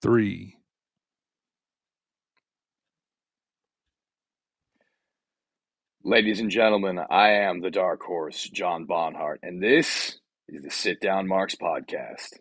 3. Ladies and gentlemen, I am the Dark Horse, John Bonhart, and this is the Sit Down Marks podcast.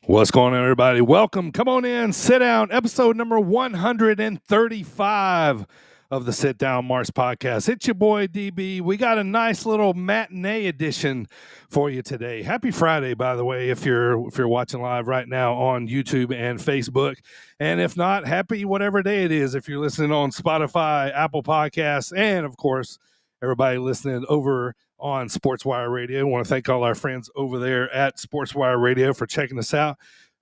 What's going on, everybody? Welcome. Come on in. Sit down. Episode number 135 of the Sit Down Marks podcast. It's your boy, DB. We got a nice little matinee edition for you today. Happy Friday, by the way, if you're watching live right now on YouTube and Facebook. And if not, happy whatever day it is if you're listening on Spotify, Apple Podcasts, and, of course, everybody listening over on SportsWire Radio. I want to thank all our friends over there at SportsWire Radio for checking us out.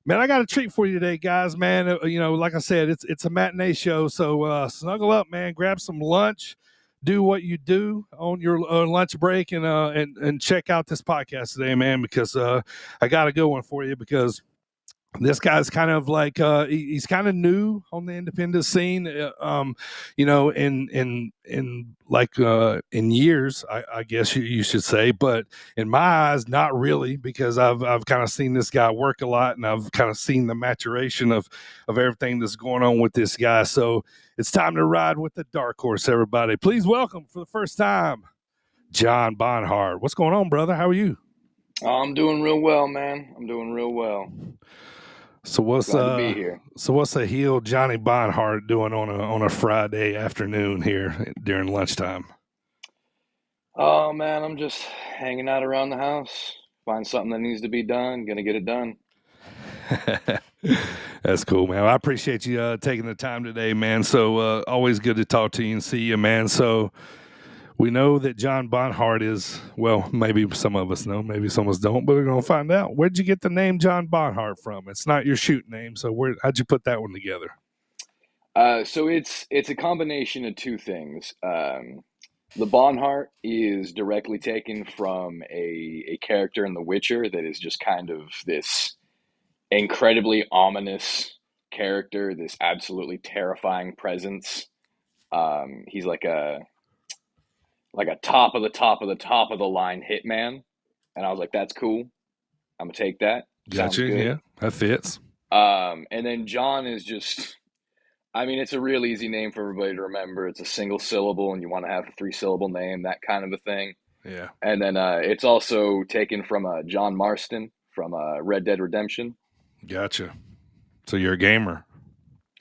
Man, I got a treat for you today, guys, man. You know, like I said, it's a matinee show, so snuggle up, man. Grab some lunch, do what you do on your lunch break, and check out this podcast today, man, because I got a good one for you because this guy's kind of like he's kind of new on the independent scene, you know, in years, I guess you should say, but in my eyes, not really, because I've kind of seen this guy work a lot, and I've kind of seen the maturation of everything that's going on with this guy. So it's time to ride with the dark horse, everybody. Please welcome for the first time, John Bonhart. What's going on, brother? How are you? I'm doing real well, man. I'm doing real well. So what's Glad to be here. So what's the heel Johnny Bonhart doing on a Friday afternoon here during lunchtime? Oh, man, I'm just hanging out around the house. Find something that needs to be done. Gonna get it done. That's cool, man. I appreciate you taking the time today, man. So always good to talk to you and see you, man. So we know that John Bonhart is, well, maybe some of us know, maybe some of us don't, but we're going to find out. Where'd you get the name John Bonhart from? It's not your shoot name, so how'd you put that one together? So it's a combination of two things. The Bonhart is directly taken from a character in The Witcher that is just kind of this incredibly ominous character, this absolutely terrifying presence. He's like a top of the top of the top of the line hitman, and I was like, that's cool. I'm gonna take that. Sounds Gotcha. good. Yeah, that fits. And then John is just, I mean, it's a real easy name for everybody to remember. It's a single syllable, and you want to have a 3-syllable name, that kind of a thing. Yeah. And then it's also taken from John Marston from Red Dead Redemption. Gotcha. So you're a gamer?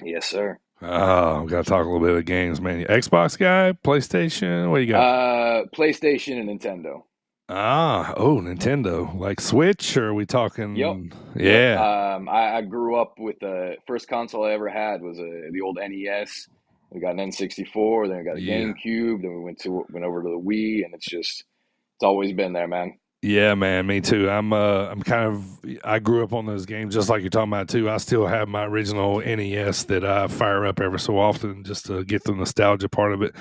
Yes, sir. Oh, we got to talk a little bit of games, man. PlayStation guy, PlayStation? What do you got? PlayStation and Nintendo. Nintendo. Like Switch, or are we talking? Yep. Yeah. Yep. I grew up with the first console I ever had was the old NES. We got an N64, then we got a GameCube, then we went over to the Wii, and it's just It's always been there, man. Yeah, man, me too. I'm kind of I grew up on those games just like you're talking about too. I still have my original NES that I fire up every so often just to get the nostalgia part of it.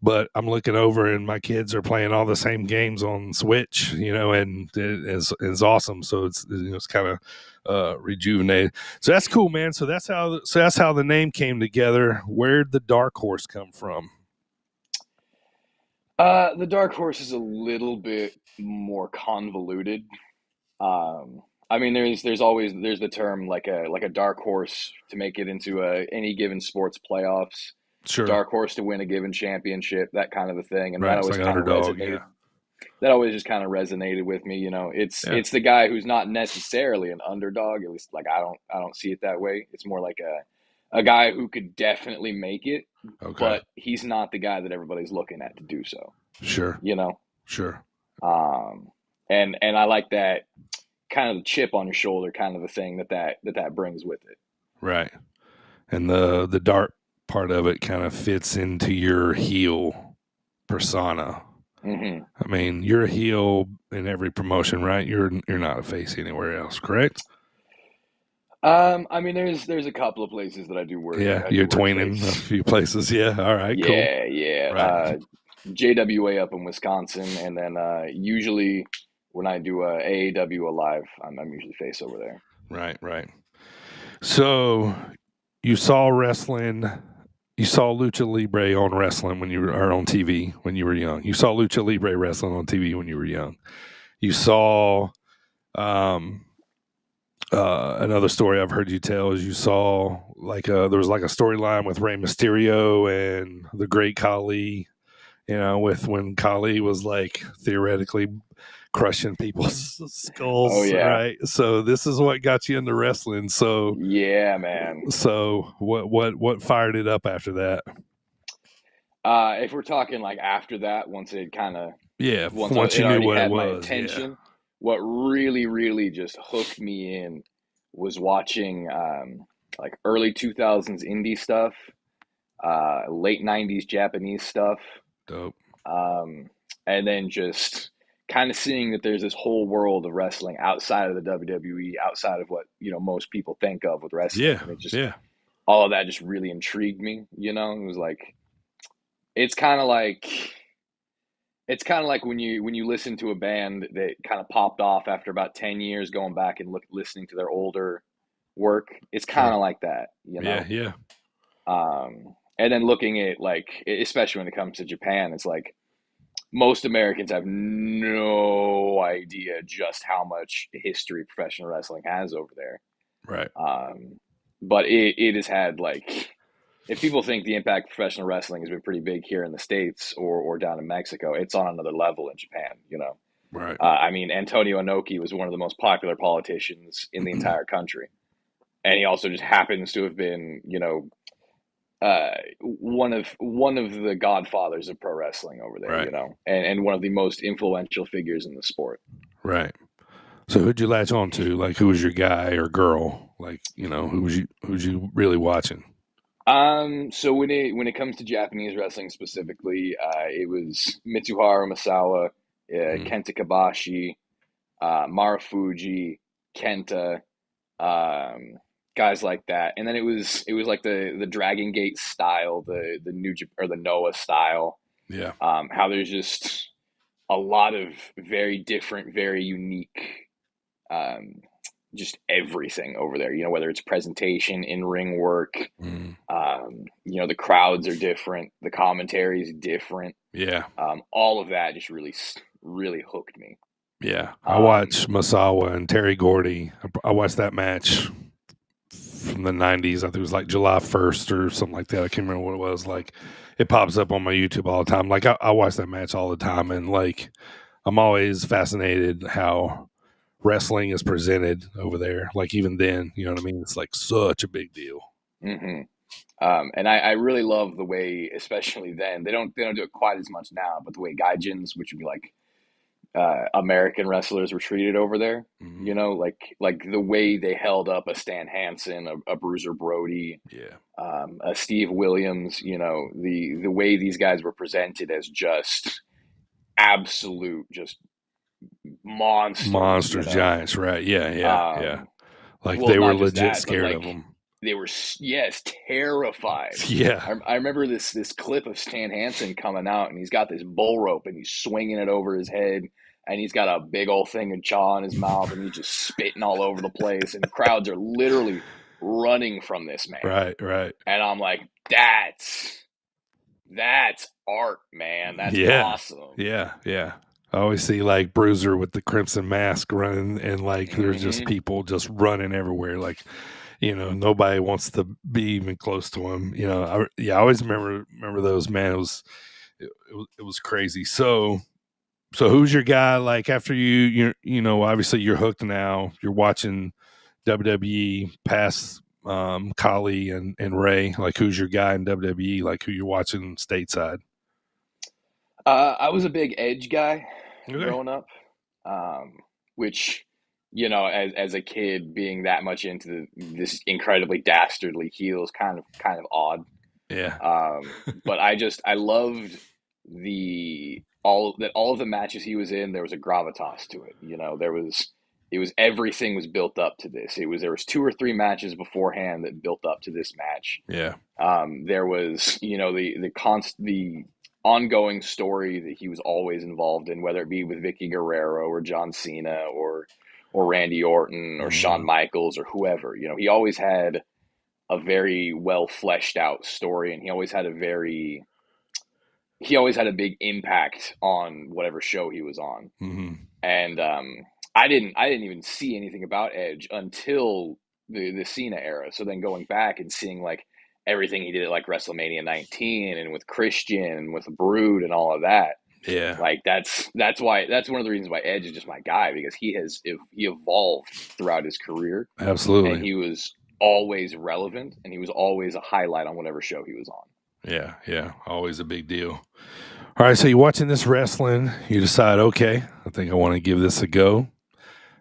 But I'm looking over and my kids are playing all the same games on Switch, and it's awesome. So it's kind of rejuvenated. So that's cool, man. So that's how the name came together. Where'd the Dark Horse come from? The Dark Horse is a little bit more convoluted. I mean, there's always there's the term like a dark horse to make it into any given sports playoffs, Sure. dark horse to win a given championship, that kind of a thing, and Right. It's like underdog. Yeah. that always just kind of resonated with me. Yeah. It's the guy who's not necessarily an underdog. At least, like I don't see it that way. It's more like a guy who could definitely make it, Okay. but he's not the guy that everybody's looking at to do so. Sure. You know, Sure. um, and I like that kind of the chip on your shoulder, kind of a thing that brings with it. Right. And the dark part of it kind of fits into your heel persona. Hmm. I mean, you're a heel in every promotion, right? You're not a face anywhere else, correct? I mean, there's a couple of places that Yeah, I do you're work tweening a face. few places. Yeah, all right, cool. Yeah, yeah. Right, JWA up in Wisconsin, and then usually when I do AAW Alive, I'm usually face over there. right, right. So you saw wrestling. You saw Lucha Libre on wrestling when you were or on TV when you were young. You saw Lucha Libre wrestling on TV when you were young. You saw um, another story I've heard you tell is you saw there was like a storyline with Rey Mysterio and the Great Khali, with when Khali was like theoretically crushing people's Oh skulls, yeah, right? So this is what got you into wrestling. So yeah, man. so what fired it up after that? If we're talking like after that, Yeah, once once it you knew already what it had my was, yeah, attention, what really just hooked me in was watching like early 2000s indie stuff, late 90s Japanese stuff, dope. um, and then just kind of seeing that there's this whole world of wrestling outside of the WWE, outside of what most people think of with wrestling, Yeah, and it just yeah, all of that just really intrigued me. It was like it's kind of like it's kind of like when you listen to a band that kind of popped off after about 10 years, going back and listening to their older work. It's kind sure. of like that. Yeah, yeah, And then looking at, like, especially when it comes to Japan, it's like most Americans have no idea just how much history professional wrestling has over there. right, Um, but it has had, like, if people think the impact of professional wrestling has been pretty big here in the States or down in Mexico, it's on another level in Japan. right. I mean, Antonio Inoki was one of the most popular politicians in the entire country. And he also just happens to have been, one of the godfathers of pro wrestling over there, Right, and one of the most influential figures in the sport. right. So who'd you latch on to? Like, who was your guy or girl? Like, who's you really watching? So when it comes to Japanese wrestling specifically, it was Mitsuharu Misawa, Mm, Kenta Kobashi, Marufuji, Kenta, um, guys like that. And then it was like the Dragon Gate style, the or the Noah style. yeah, How there's just a lot of very different, very unique, um, just everything over there. Whether it's presentation, in ring work, mm, the crowds are different, the commentary is different. yeah, All of that just really hooked me. yeah. I Um, watched Masawa and Terry Gordy. I watched that match from the '90s. I think it was like July 1st or something like that. I can't remember what it was. Like, it pops up on my YouTube all the time. Like, I watch that match all the time, and like, I'm always fascinated how wrestling is presented over there. Like, even then, you know what I mean? It's like such a big deal. mhm. And I really love the way, especially then, they don't do it quite as much now, but the way gaijins, which would be like American wrestlers, were treated over there. Hmm. Like the way they held up a Stan Hansen, a Bruiser Brody, Yeah, a Steve Williams. The way these guys were presented as just absolute just monsters, Monsters, giants, right? Yeah, yeah, yeah. Um, Like well, they were not just legit that, but scared of like them. they were, yes, terrified. Yeah, I remember this clip of Stan Hansen coming out, and he's got this bull rope, and he's swinging it over his head, and he's got a big old thing of jaw in his mouth, and he's just spitting all over the place, and crowds are literally running from this man. right, right. And I'm like, that's art, man. That's Yeah, awesome. yeah, yeah. I always see like Bruiser with the crimson mask running, and like there's just Hmm. people just running everywhere. Like, nobody wants to be even close to him. I always remember those, man. It was crazy. So who's your guy? Like after obviously you're hooked now. You're watching WWE past Kali and Ray. Like who's your guy in WWE? Like who you're watching stateside? I was a big Edge guy Okay. growing up, um, which, as a kid, being that much into this incredibly dastardly heel is kind of odd. Yeah. But I loved all of the matches he was in. There was a gravitas to it. Everything was built up to this. There was two or three matches beforehand that built up to this match. Yeah. There was, the ongoing story that he was always involved in, whether it be with Vicky Guerrero or John Cena or Randy Orton or Shawn Hmm. Michaels or whoever. He always had a very well fleshed out story, and he always had a big impact on whatever show he was on. Hmm. And I didn't even see anything about Edge until the Cena era. So then going back and seeing like everything he did at like WrestleMania 19 and with Christian and with Brood and all of that, Yeah. like that's one of the reasons why Edge is just my guy, because he evolved throughout his career, and Absolutely. he was always relevant, and he was always a highlight on whatever show he was on. Yeah. Yeah. Always a big deal. All right. So you're watching this wrestling. You decide, okay, I think I want to give this a go.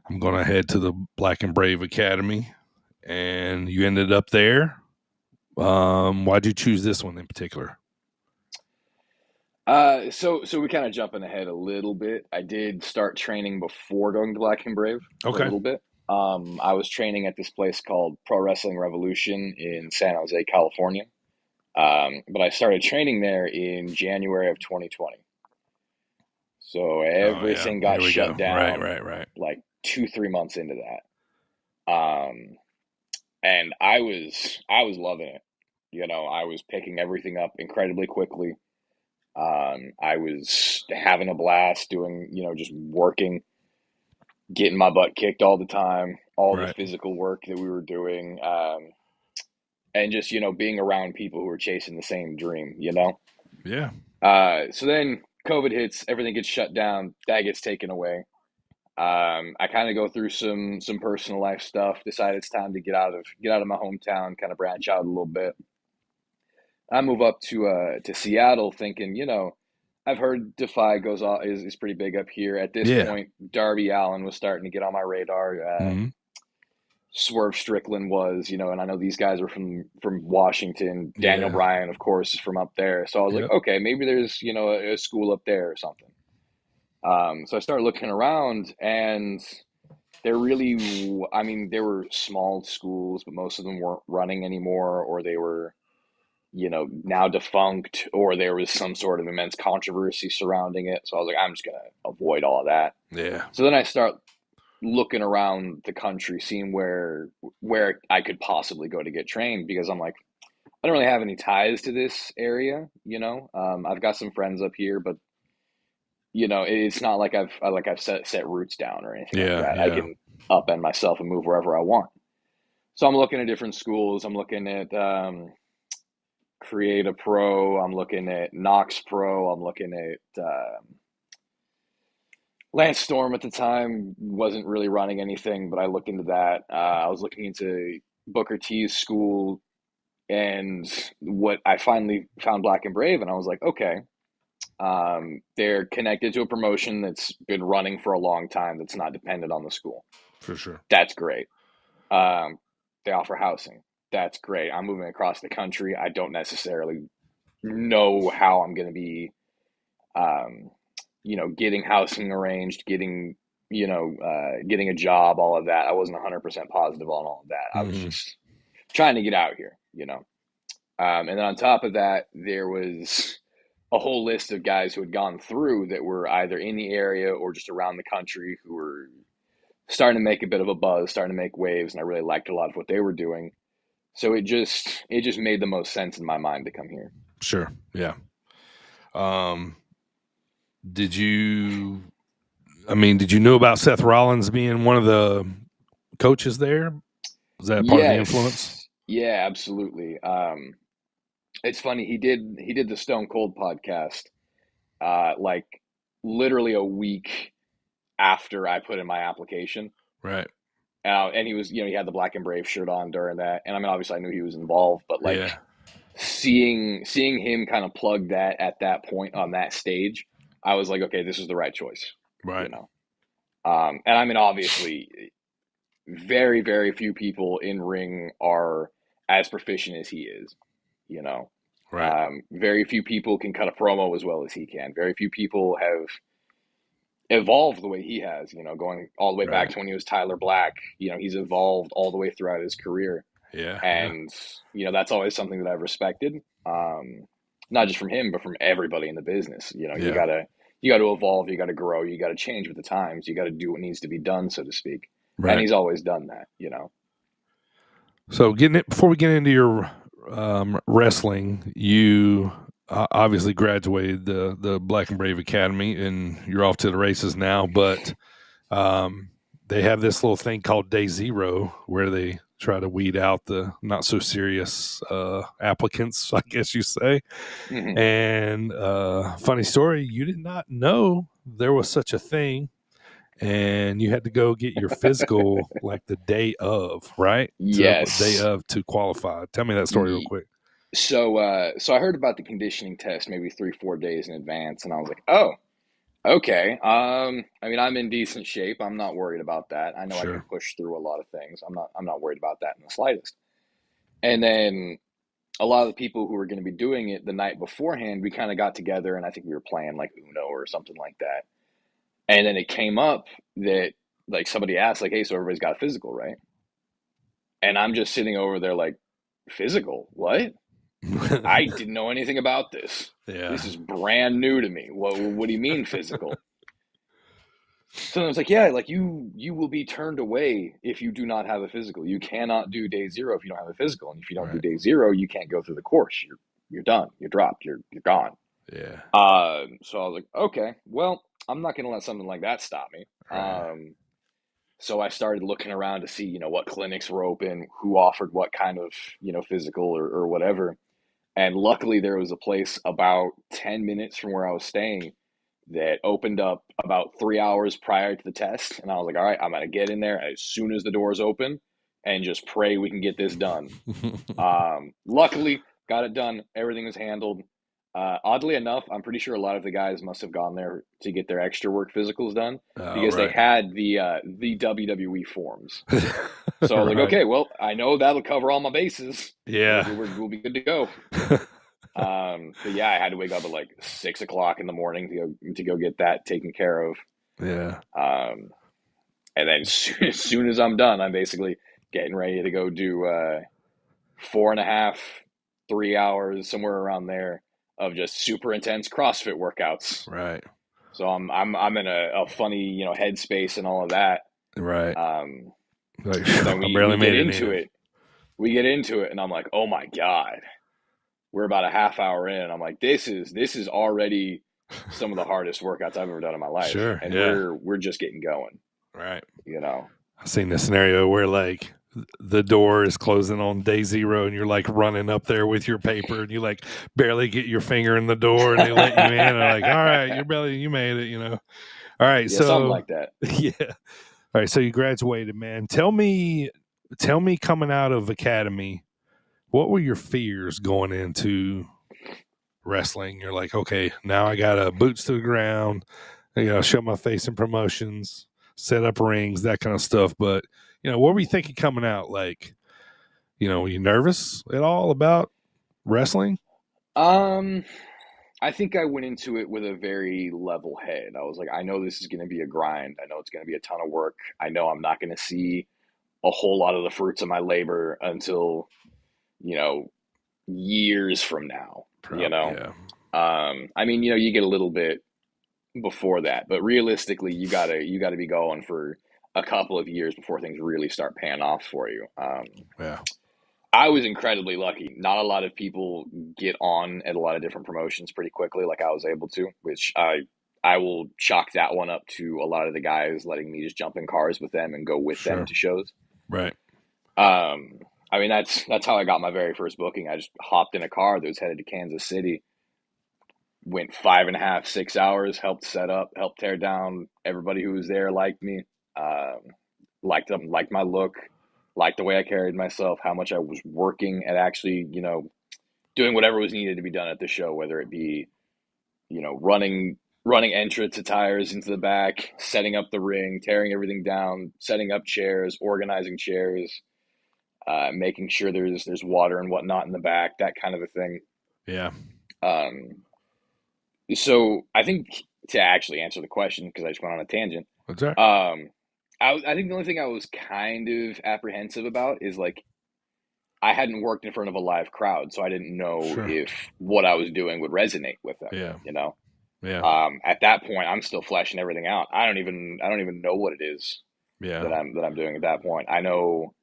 I'm going to head to the Black and Brave Academy, and you ended up there. Why'd you choose this one in particular? So we kind of jumping ahead a little bit. I did start training before going to Black and Brave for a Okay. little bit. I was training at this place called Pro Wrestling Revolution in San Jose, California. But I started training there in January of 2020. So Oh yeah. everything got Here we shut go. Right. down Right. Right. like 2, 3 months into that. And I was loving it. I was picking everything up incredibly quickly. I was having a blast doing, just working, getting my butt kicked all the time, all the Right. physical work that we were doing, and just, being around people who were chasing the same dream. Yeah. So then COVID hits, everything gets shut down, that gets taken away. I kind of go through some personal life stuff, decide it's time to get out of my hometown, kind of branch out a little bit. I move up to Seattle, thinking, I've heard Defy is pretty big up here. At this Yeah. point, Darby Allin was starting to get on my radar. Hmm. Swerve Strickland was, and I know these guys are from Washington. Daniel Yeah. Bryan, of course, is from up there. So I was like, Yep. okay, maybe there's a school up there or something. So I started looking around, and I mean, there were small schools, but most of them weren't running anymore, or they were now defunct, or there was some sort of immense controversy surrounding it. So I was like, I'm just going to avoid all of that. Yeah. So then I start looking around the country, seeing where I could possibly go to get trained, because I'm like, I don't really have any ties to this area. I've got some friends up here, but it's not like I've set roots down or anything like Yeah. that. I Yeah. can upend myself and move wherever I want. So I'm looking at different schools. I'm looking at Create a Pro. I'm looking at Knox Pro. I'm looking at Lance Storm at the time wasn't really running anything, but I looked into that. I was looking into Booker T's school, and what I finally found Black and Brave, and I was like, okay, they're connected to a promotion that's been running for a long time that's not dependent on the school. For sure. That's great. Um, they offer housing. That's great. I'm moving across the country. I don't necessarily know how I'm going to be um, getting housing arranged, getting a job, all of that. I wasn't 100% positive on all of that. I was Mm-hmm. just trying to get out here. And then on top of that, there was a whole list of guys who had gone through that were either in the area or just around the country who were starting to make a bit of a buzz, starting to make waves, and I really liked a lot of what they were doing. So it just made the most sense in my mind to come here. Sure. Yeah. Um, did you? Did you know about Seth Rollins being one of the coaches there? Was that part of the influence? Yes. Yeah, absolutely. It's funny, he did the Stone Cold podcast like literally a week after I put in my application. Right. And he was, he had the Black and Brave shirt on during that. And I mean, obviously I knew he was involved, but like Yeah. seeing him kind of plug that at that point on that stage, I was like, okay, this is the right choice, Right. you know. And I mean, obviously, very, very few people in ring are as proficient as he is, you know. Right. Very few people can cut a promo as well as he can. Very few people have evolved the way he has, going all the way back Right. to when he was Tyler Black. He's evolved all the way throughout his career. Yeah. Yeah. And, that's always something that I've respected. Not just from him, but from everybody in the business. You Yeah. gotta evolve, you gotta grow, you gotta change with the times, you gotta do what needs to be done, so to speak. And Right. he's always done that. So before we get into your wrestling, you obviously graduated the Black and Brave Academy, and you're off to the races now. But they have this little thing called Day Zero, where they try to weed out the not so serious applicants, I guess you say. Mm-hmm. And funny story, you did not know there was such a thing, and you had to go get your physical like the day of, right? Day Yes. of to qualify. Tell me that story real quick. So I heard about the conditioning test maybe 3-4 days in advance, and I was like, oh, okay. I mean, I'm in decent shape. I'm not worried about that. I know I can Sure. push through a lot of things. I'm not worried about that in the slightest. And then a lot of the people who were going to be doing it the night beforehand, we kind of got together, and I think we were playing like Uno or something like that. And then it came up that like somebody asked, like, hey, so everybody's got a physical, right? And I'm just sitting over there like, physical? What? I didn't know anything about this. Yeah. This is brand new to me. What do you mean physical? So I was like, yeah, like you will be turned away if you do not have a physical. You cannot do day zero if you don't have a physical, and if you don't do Right. day zero, you can't go through the course. You're done. You're dropped. You're gone. Yeah. So I was like, okay, well, I'm not gonna let something like that stop me. Right. So I started looking around to see, what clinics were open, who offered what kind of, physical or whatever. And luckily, there was a place about 10 minutes from where I was staying that opened up about 3 hours prior to the test. And I was like, all right, I'm going to get in there as soon as the doors open and just pray we can get this done. Luckily, got it done. Everything was handled. Oddly enough, I'm pretty sure a lot of the guys must have gone there to get their extra work physicals done because they Right. had the WWE forms. So I was like, Right. okay, well, I know that'll cover all my bases. Yeah. We'll be good to go. But yeah, I had to wake up at like 6 o'clock in the morning to go get that taken care of. Yeah. And then as soon as I'm done, I'm basically getting ready to go do 4.5, 3 hours, somewhere around there of just super intense CrossFit workouts. Right. So I'm in a funny, headspace and all of that. Right. Like, Then I we barely we get made it into in. it. We get into it, and I'm like, oh my God. We're about a half hour in. I'm like, this is already some of the hardest workouts I've ever done in my life. Sure. And Yeah. we're just getting going, Right. you know. I've seen the scenario where like the door is closing on day zero and you're like running up there with your paper and you like barely get your finger in the door and they let you in and like, all right, you made it. All right. Yeah, something So like that. yeah. All right. So you graduated, man. Tell me coming out of academy, what were your fears going into wrestling? You're like, okay, now I got boots to the ground. I got to show my face in promotions, set up rings, that kind of stuff. But, what were you thinking coming out? Like, were you nervous at all about wrestling? Um, I think I went into it with a very level head. I was like, I know this is going to be a grind. I know it's going to be a ton of work. I know I'm not going to see a whole lot of the fruits of my labor until, you know, years from now, you Probably, know? yeah. I mean, you know, you get a little bit before that, but realistically, you gotta be going for a couple of years before things really start paying off for you. Yeah. I was incredibly lucky. Not a lot of people get on at a lot of different promotions pretty quickly, like I was able to, which I will chalk that one up to a lot of the guys letting me just jump in cars with them and go with them Sure. to shows. Right. Um, I mean, that's how I got my very first booking. I just hopped in a car that was headed to Kansas City, went 5.5, 6 hours, helped set up, helped tear down. Everybody who was there liked me, um, liked them, liked my look, liked the way I carried myself, how much I was working at actually, you know, doing whatever was needed to be done at the show, whether it be, you know, running entrance attires into the back, setting up the ring, tearing everything down, setting up chairs, organizing chairs, making sure there's water and whatnot in the back, that kind of a thing. Yeah. Um, so I think to actually answer the question, because I just went on a tangent, What's that? I think the only thing I was kind of apprehensive about is like I hadn't worked in front of a live crowd, so I didn't know Sure. if what I was doing would resonate with them. Yeah. You know, Yeah. at that point, I'm still fleshing everything out. I don't even know what it is Yeah. that I'm doing at that point. I know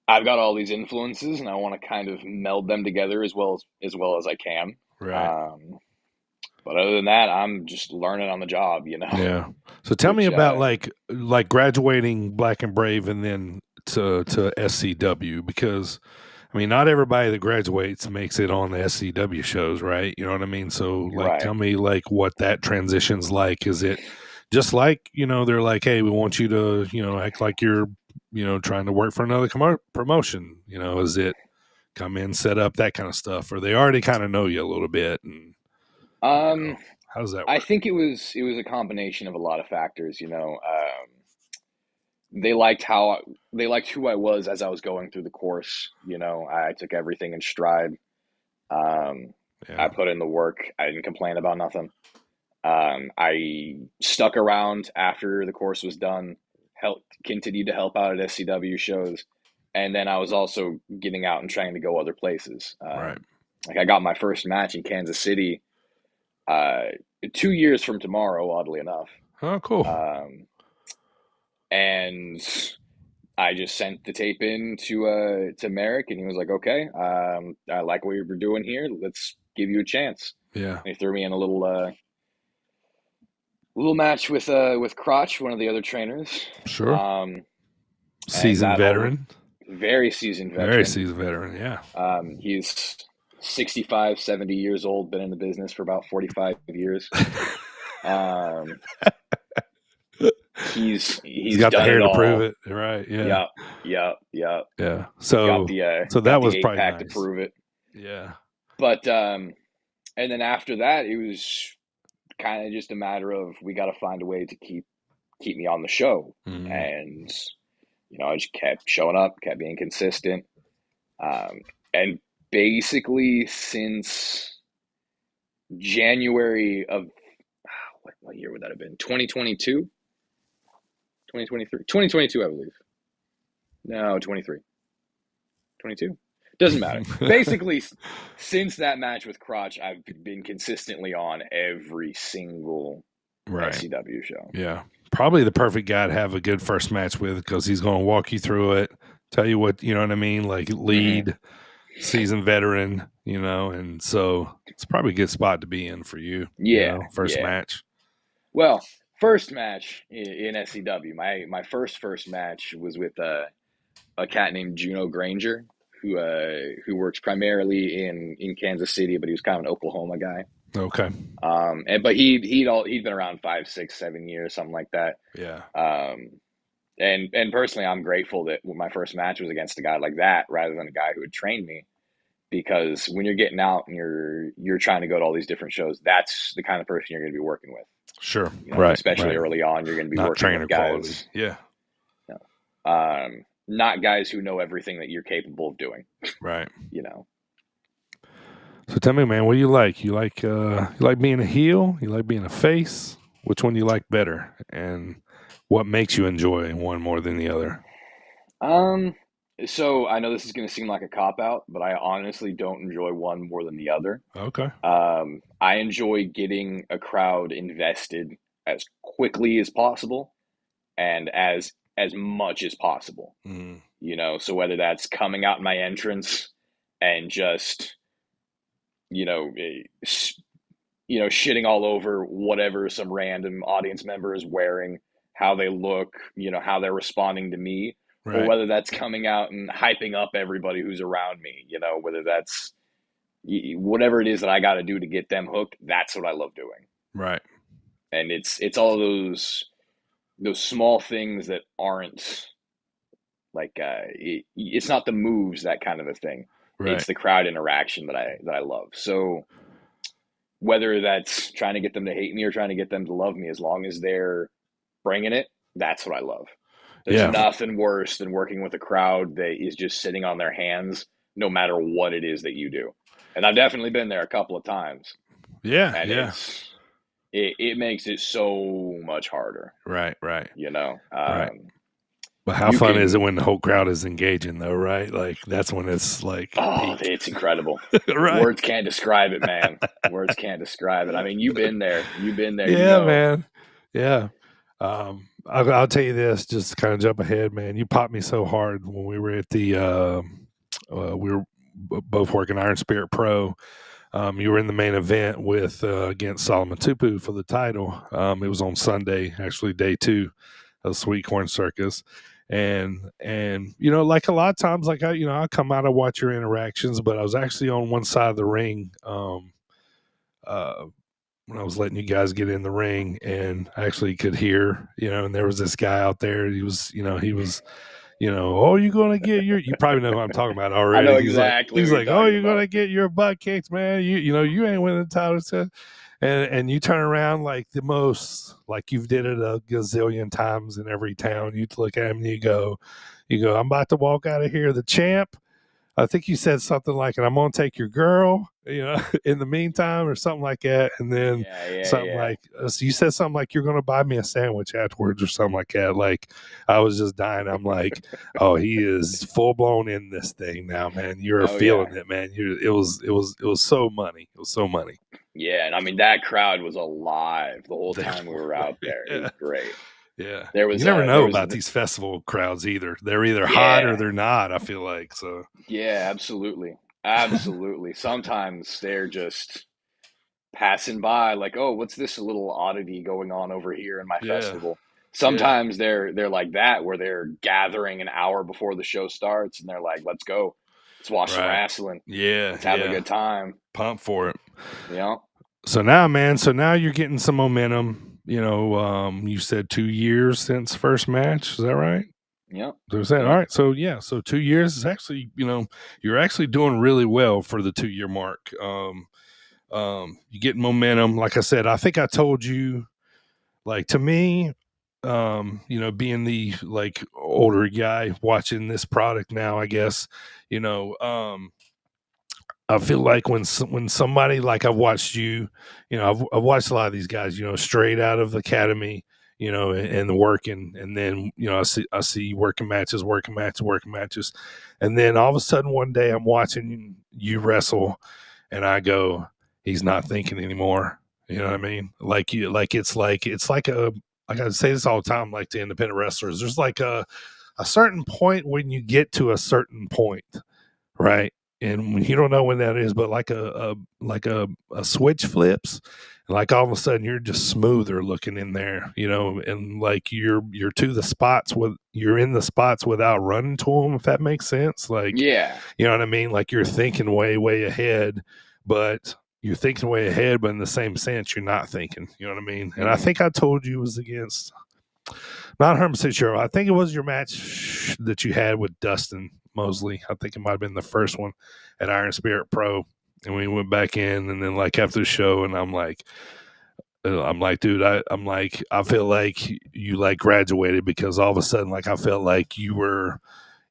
I've got all these influences, and I want to kind of meld them together as well as I can. Right. Um, but other than that, I'm just learning on the job, you know. Yeah. So tell me Which about like graduating Black and Brave and then to SCW, because I mean not everybody that graduates makes it on the SCW shows, right? You know what I mean? So like right. tell me like what that transition's like. Is it just like, you know, they're like, "Hey, we want you to, you know, act like you're, you know, trying to work for another promotion." You know, is it come in, set up, that kind of stuff, or they already kind of know you a little bit, and you know, Um, how does that I work? think it was a combination of a lot of factors, you know. They liked they liked who I was as I was going through the course, you know. I took everything in stride. Um, I Yeah. put in the work. I didn't complain about nothing. I stuck around after the course was done, helped continued to help out at SCW shows, and then I was also getting out and trying to go other places. Right. Like I got my first match in Kansas City, uh, 2 years from tomorrow, oddly enough. Oh, cool. Um, and I just sent the tape in to Merrick, and he was like, "Okay, I like what you're doing here. Let's give you a chance." Yeah. And he threw me in a little match with Crotch, one of the other trainers, Sure. um, and Seasoned that all veteran. very seasoned Very veteran. seasoned veteran. Yeah. He's 65, 70 years old, been in the business for about 45 years. Um, He's he's got the done hair it to prove all. it. Right. Yeah. Yep, yep, yep. Yeah. Got So that got the was eight probably pack to nice. prove it. Yeah. But and then after that, it was kind of just a matter of we got to find a way to keep me on the show, Mhm. and you know I just kept showing up, kept being consistent, and basically since January of what year would that have been? 2022, 2023, 2022, I believe. No, 23, 22. Doesn't matter. Basically, since that match with Crotch, I've been consistently on every single Right. SCW show. Yeah. Probably the perfect guy to have a good first match with, because he's going to walk you through it, tell you what, you know what I mean? Like Hmm. lead, seasoned veteran, you know, and so it's probably a good spot to be in for you Yeah, know, first yeah. match. Well, first match in SCW, my first match was with a cat named Juno Granger, who works primarily in Kansas City, but he was kind of an Oklahoma guy. Okay. But he'd been around 5, 6, 7 years, something like that. Yeah. And personally, I'm grateful that my first match was against a guy like that rather than a guy who had trained me, because when you're getting out and you're trying to go to all these different shows, that's the kind of person you're going to be working with. Sure. You know, Right. especially Right. early on, you're going to be Not working trainer with quality. guys, Yeah. you know, not guys who know everything that you're capable of doing. Right. You know, So tell me, man, what do you like? You like being a heel? You like being a face? Which one do you like better? And what makes you enjoy one more than the other? Um, so I know this is going to seem like a cop out, but I honestly don't enjoy one more than the other. Okay. I enjoy getting a crowd invested as quickly as possible and as much as possible. Mm, So whether that's coming out in my entrance and just you know eh, shitting all over whatever some random audience member is wearing, how they look, how they're responding to me, or right. whether that's coming out and hyping up everybody who's around me, whether that's whatever it is that I got to do to get them hooked. That's what I love doing. Right. And it's all those small things that aren't like it's not the moves, that kind of a thing. Right. It's the crowd interaction that I love. So whether that's trying to get them to hate me or trying to get them to love me, as long as they're bringing it, that's what I love. There's Yeah. nothing worse than working with a crowd that is just sitting on their hands no matter what it is that you do. And I've definitely been there a couple of times, Yeah. and Yeah. it makes it so much harder, Right. Right. you know. Right. But how You fun is it can when the whole crowd is engaging, though? Right. Like that's when it's like Oh, peak. it's incredible. Right. Words can't describe it, man. Words can't describe it. I mean, you've been there. You've been there, Yeah, man. Yeah. I'll tell you this, just kind of jump ahead, man. You popped me so hard when we were at the we were both working Iron Spirit Pro. You were in the main event with against Solomon Tupu for the title. It was on Sunday, actually day 2 of Sweet Corn Circus. And like a lot of times, like I come out, I watch your interactions, but I was actually on one side of the ring uh when I was letting you guys get in the ring, and I actually could hear, and there was this guy out there. Oh, you're gonna get you probably know who I'm talking about I know already. He's like, exactly what you're oh, talking you're about. gonna get your butt kicked, man. You ain't winning the title. And you turn around like the most, like you've did it a gazillion times in every town. You look at him and you go, I'm about to walk out of here, the champ. I think you said something like, and I'm going to take your girl, in the meantime, or something like that. And then Yeah, yeah, something yeah. like, so you said something like, you're going to buy me a sandwich afterwards or something like that. Like, I was just dying. I'm like, oh, he is full blown in this thing now, man. You're Oh yeah. feeling it, man. It was so money. It was so money. Yeah, and I mean that crowd was alive the whole time we were out there. It Yeah. was great. Yeah. There You was never there know was about these festival crowds either. They're either hot or yeah. they're not, I feel like. So, Yeah, absolutely. Absolutely. Sometimes they're just passing by like, "Oh, what's this little oddity going on over here in my yeah. festival?" Yeah. Sometimes they're like that, where they're gathering an hour before the show starts and they're like, "Let's go. Let's watch some Right. wrestling. Yeah. Let's have a Yeah. good time." Pump for it. You know? So now, man, you're getting some momentum. You said 2 years since first match. Is that right? Yep. So saying, all Yep. right. So yeah, so 2 years is actually, you're actually doing really well for the 2 year mark. You get momentum. Like I said, I think I told you, like to me, being the like older guy watching this product now, I guess, you know, I feel like when somebody like I've watched you, I've watched a lot of these guys, straight out of the academy, and working, and then I see you working matches, and then all of a sudden one day I'm watching you wrestle, and I go, he's not thinking anymore. You know what I mean? Like it's like a I gotta say this all the time, like to independent wrestlers. There's like a certain point when you get to a certain point, right? And when you don't know when that is, but like a switch flips, and like all of a sudden you're just smoother looking in there, and like you're to the spots you're in the spots without running to them, if that makes sense. Like, Yeah. you know what I mean? Like you're thinking way ahead, but you're thinking way ahead, but in the same sense, you're not thinking. You know what I mean? And I Hmm. think I told you it was against, not 100% sure. I think it was your match that you had with Dustin Mosley. I think it might have been the first one at Iron Spirit Pro. And we went back in, and then like after the show, and I'm like, dude, I feel like you like graduated, because all of a sudden, like I felt like you were,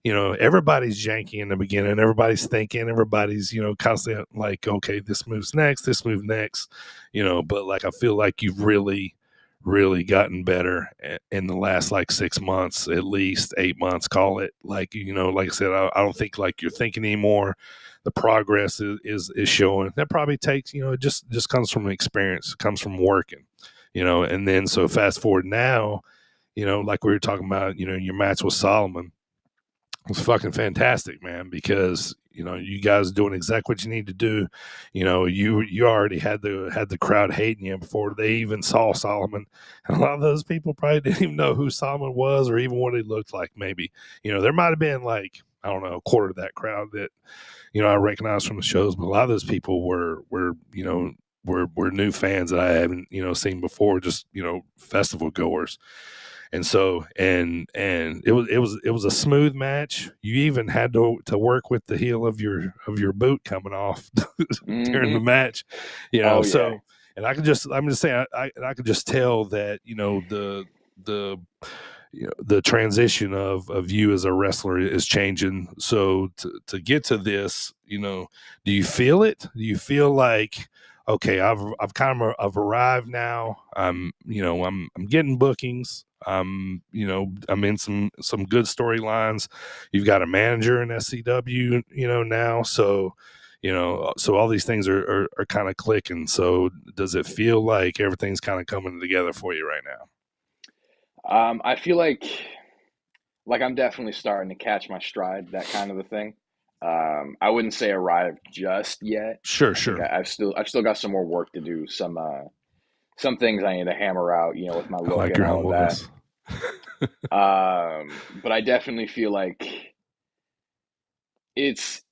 everybody's janky in the beginning. Everybody's thinking. Everybody's constantly like, okay, this moves next. This move next. But like I feel like you've really gotten better in the last like 6 months, at least 8 months, call it. Like like I said, I don't think like you're thinking anymore. The progress is showing. That probably takes it just comes from experience, comes from working, and then so fast forward now, like we were talking about, your match with Solomon was fucking fantastic, man, because you guys doing exactly what you need to do. You already had the crowd hating you before they even saw Solomon, and a lot of those people probably didn't even know who Solomon was or even what he looked like. Maybe there might have been like, I don't know, a quarter of that crowd that I recognized from the shows, but a lot of those people were new fans that I haven't seen before, just festival goers. And so it was a smooth match. You even had to work with the heel of your boot coming off during the Mm-hmm. match, Oh yeah. so. And I'm just saying, I could just tell that the the transition of you as a wrestler is changing. So to get to this, do you feel it? Do you feel like, okay, I've kind of I've arrived now. I'm getting bookings. I'm in some good storylines. You've got a manager in SCW, now. So all these things are kind of clicking. So does it feel like everything's kind of coming together for you right now? I feel like I'm definitely starting to catch my stride, that kind of a thing. I wouldn't say arrived just yet. Sure, I think sure. I've still got some more work to do. Some things I need to hammer out, with my I look like and your all of that. humbleness. But I definitely feel like it's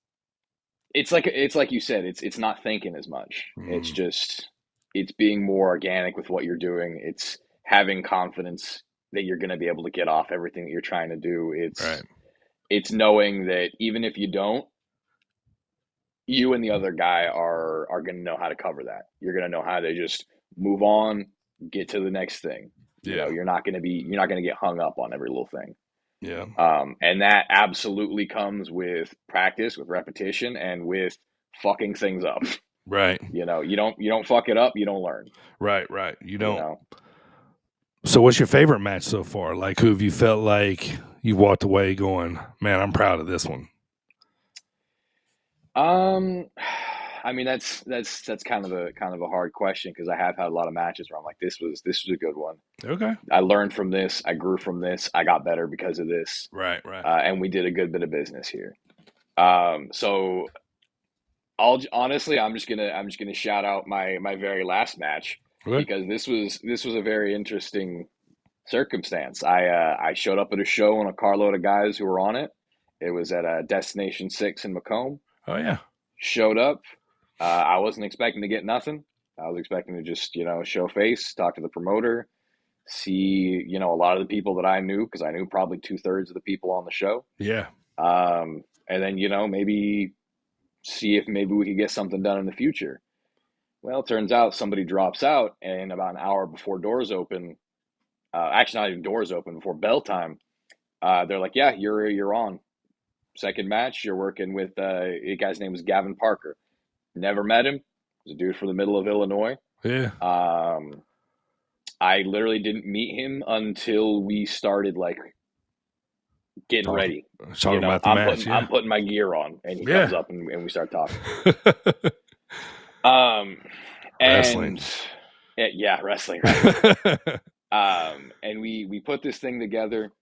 it's like you said, it's not thinking as much. It's Mm, just it's being more organic with what you're doing. It's having confidence that you're going to be able to get off everything that you're trying to do. right, It's knowing that even if you don't, you and the other guy are going to know how to cover that. You're going to know how to just move on, get to the next thing. yeah, You're not going to get hung up on every little thing. yeah, And that absolutely comes with practice, with repetition, and with fucking things up. right, You don't fuck it up, you don't learn. right. You You don't. know. So, what's your favorite match so far? Like, who have you felt like you walked away going, man, I'm proud of this one? Um, I mean that's kind of a hard question because I have had a lot of matches where I'm like, this was a good one. Okay, I learned from this. I grew from this. I got better because of this, right. and we did a good bit of business here. So I'm just gonna shout out my very last match Okay. because this was a very interesting circumstance. I showed up at a show and a carload of guys who were on it. It was at a Destination Six in Macomb. Oh yeah, Showed up. I wasn't expecting to get nothing. I was expecting to just show face, talk to the promoter, see a lot of the people that I knew because I knew probably 2/3 of the people on the show. yeah, And then maybe see if maybe we could get something done in the future. Well, it turns out somebody drops out, and about an hour before doors open, actually not even doors open, before bell time, they're like, "Yeah, you're on second match. You're working with a guy's name was Gavin Parker. Never met him. He's a dude from the middle of Illinois. yeah. Um, I literally didn't meet him until we started like getting Talking, ready. talking about the I'm match. putting Yeah, I'm putting my gear on, and he comes yeah. up and we start talking. Um, Wrestling. and yeah, wrestling, right? And we put this thing together.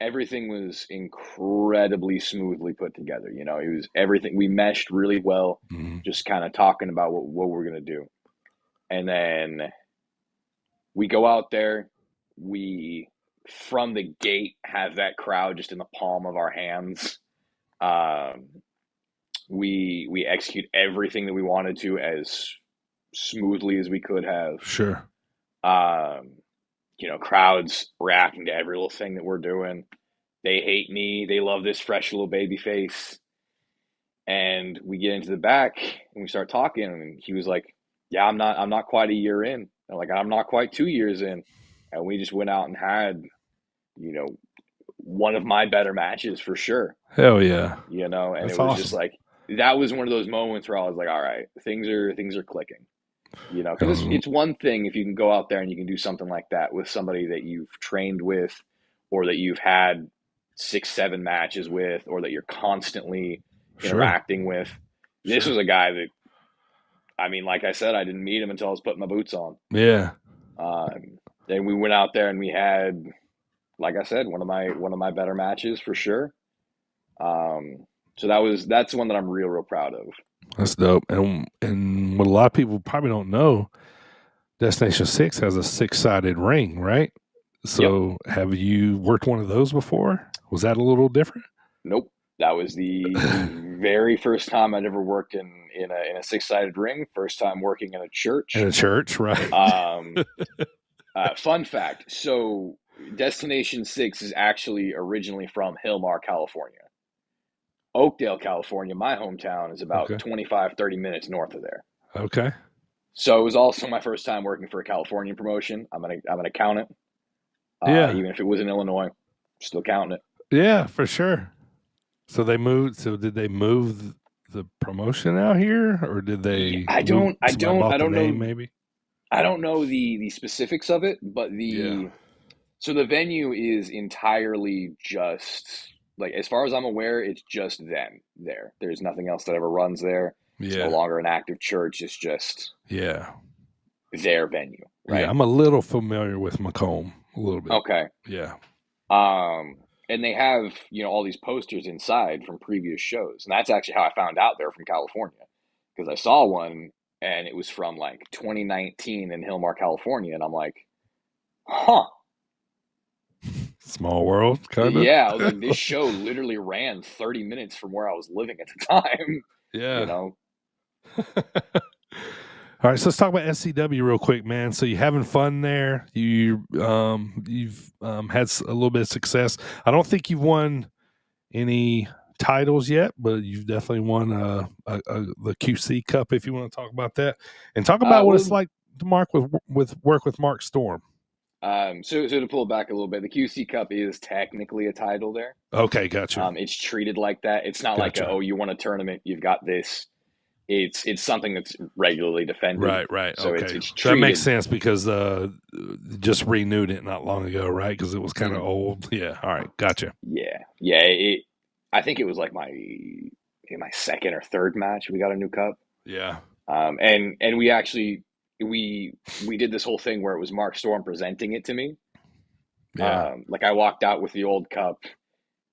Everything was incredibly smoothly put together. It was everything. We meshed really well, Mhm. just kind of talking about what we're gonna do. And then we go out there. We from the gate have that crowd just in the palm of our hands. Um, we execute everything that we wanted to as smoothly as we could have. Sure. Um, crowds reacting to every little thing that we're doing. They hate me. They love this fresh little baby face. And we get into the back and we start talking, and he was like, "Yeah, I'm not quite a year in." I'm like, "I'm not quite 2 years in," and we just went out and had, you know, one of my better matches for sure. Hell yeah. And That's it was just awesome. like that was one of those moments where I was like, all right, things are clicking. Because Um, it's one thing if you can go out there and you can do something like that with somebody that you've trained with, or that you've had 6, 7 matches with, or that you're constantly sure. interacting with. This Sure. was a guy that, I mean, like I said, I didn't meet him until I was putting my boots on. Yeah. And we went out there and we had, like I said, one of my better matches for sure. So that's one that I'm real proud of. That's dope. And what a lot of people probably don't know, Destination Six has a 6-sided ring, right? Yep. So have you worked one of those before? Was that a little different? Nope. That was the very first time I'd ever worked in a 6-sided ring. First time working in a In church. a church, right? Um, Fun fact. So Destination Six is actually originally from Hillmar, California. Oakdale, California, my hometown, is about Okay. 25-30 minutes north of there. Okay. So it was also my first time working for a California promotion. I'm gonna count it, Yeah. even if it was in Illinois, still counting it. Yeah, for sure. So they moved. So did they move the promotion out here, or did Yeah, they I move? don't, I Somebody don't, I bought the don't name, know, maybe. I don't know the specifics of it, but Yeah. the venue is entirely just like, as far as I'm aware, it's just them there. There's nothing else that ever runs there. It's no Yeah. longer an active church. It's just Yeah. their venue, Yeah. right? I'm a little familiar with Macomb, a little bit. Okay. Yeah. Um, and they have, all these posters inside from previous shows. And that's actually how I found out they're from California, because I saw one and it was from like 2019 in Hillmar, California. And I'm like, huh. Small world, kind of. Yeah. I was like, this show literally ran 30 minutes from where I was living at the time, you Yeah. know? All right, so let's talk about SCW real quick, man. So you having fun there? You've had a little bit of success. I don't think you've won any titles yet, but you've definitely won the QC Cup. If you want to talk about that, and talk about what it's Well, like to work with Mark Storm. so to pull back a little bit, the QC Cup is technically a title there. Okay, gotcha, It's treated like that. It's not like gotcha. oh, you won a tournament, you've got this. It's something that's regularly defended. Right, right. So it's Okay, it's so that makes treated. sense because just renewed it not long ago, right? Because it was kind of Mhm. old. Yeah. All right, gotcha. Yeah, yeah. I think it was like my second or third match. We got a new cup. Yeah, And we actually we did this whole thing where it was Mark Storm presenting it to me. yeah, Like I walked out with the old cup.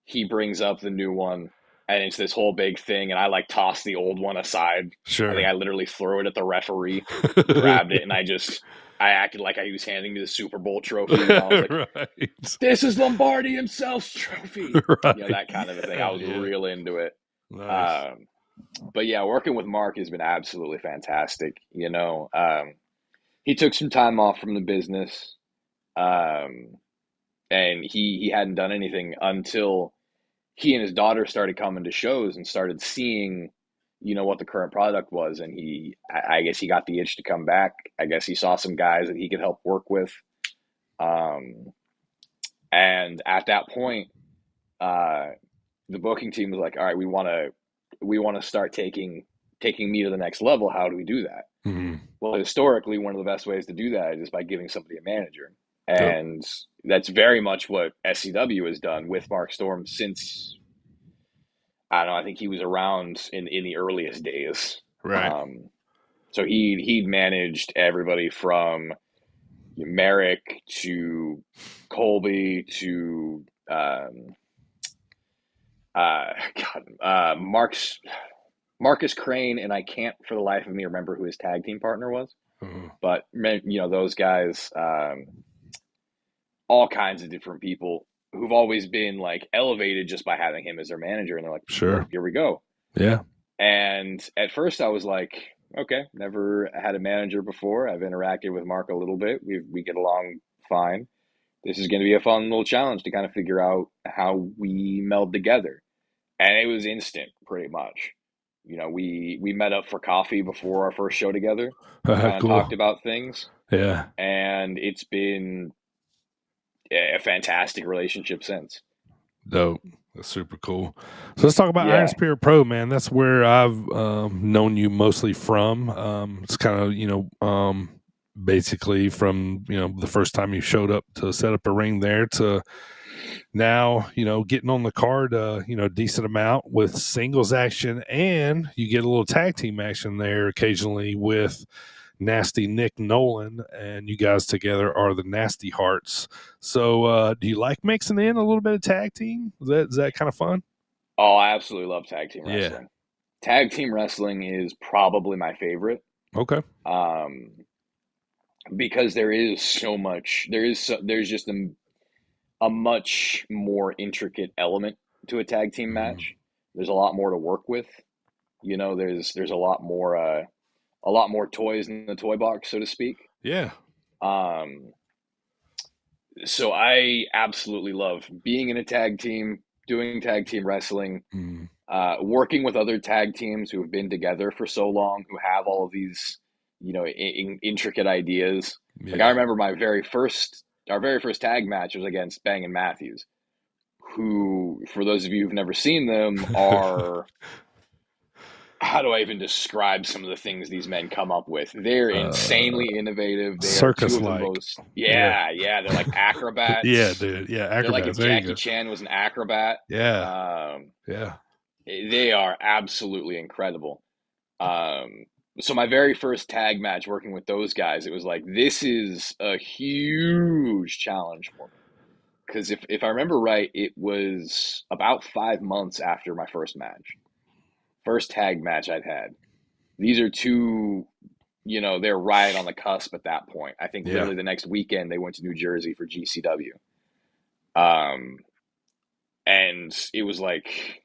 He brings up the new one, and it's this whole big thing. And I like toss the old one aside. I think sure. I literally threw it at the referee, grabbed it, and I acted like he was handing me the Super Bowl trophy. I was like, Right. "This is Lombardi himself's trophy." Right. That kind of a thing. I Hell was yeah. real into it. Nice. Um, but yeah, working with Mark has been absolutely fantastic. He took some time off from the business, um, and he hadn't done anything until he and his daughter started coming to shows and started seeing, what the current product was. And I guess he got the itch to come back. I guess he saw some guys that he could help work with. Um, and at that point, uh, the booking team was like, all right, we want to start taking me to the next level. How do we do that? Mm-hmm. Well, historically, one of the best ways to do that is by giving somebody a manager. Yep. And that's very much what SCW has done with Mark Storm since, I don't know, I think he was around in the earliest days. Right. So he'd managed everybody from Merrick to Colby to God, Marcus Crane, and I can't for the life of me remember who his tag team partner was. Mm-hmm. But those guys, all kinds of different people who've always been like elevated just by having him as their manager, and they're like, Sure. here we go. Yeah. And at first, I was like, okay, never had a manager before. I've interacted with Mark a little bit. We get along fine. This is going to be a fun little challenge to kind of figure out how we meld together. And it was instant, pretty much. We met up for coffee before our first show together and kind of talked Cool. about things. Yeah. And it's been a fantastic relationship since. Dope. That's super cool. So let's talk about Iron Yeah. Spirit Pro, man. That's where I've known you mostly from. It's kind of, basically from, the first time you showed up to set up a ring there to now, getting on the card, decent amount with singles action, and you get a little tag team action there occasionally with Nasty Nick Nolan, and you guys together are the Nasty Hearts. So, do you like mixing in a little bit of tag team? Is that kind of fun? Oh, I absolutely love tag team Yeah. wrestling. Tag team wrestling is probably my favorite. Okay. Um, because there is so much, there's just a much more intricate element to a tag team Mhm. match. There's a lot more to work with. There's a lot more toys in the toy box, so to speak. Yeah. Um, so I absolutely love being in a tag team, doing tag team wrestling, Mhm. working with other tag teams who have been together for so long, who have all of these, intricate ideas. Like I Yeah. remember our very first tag match was against Bang and Matthews, who, for those of you who've never seen them, are, how do I even describe some of the things these men come up with? They're uh, insanely innovative. They are two circus of the like. most, Yeah. yeah, they're like Yeah, acrobats. dude. Yeah, They're like acrobats. if There you Jackie go. Chan was an acrobat. Yeah. Um, Yeah. they are absolutely incredible. Um, so my very first tag match working with those guys, it was like, this is a huge challenge for me. Because if I remember right, it was about 5 months after my first tag match I'd had. These are two, they're right on the cusp at that point. I think Yeah. literally the next weekend they went to New Jersey for GCW. Um, and it was like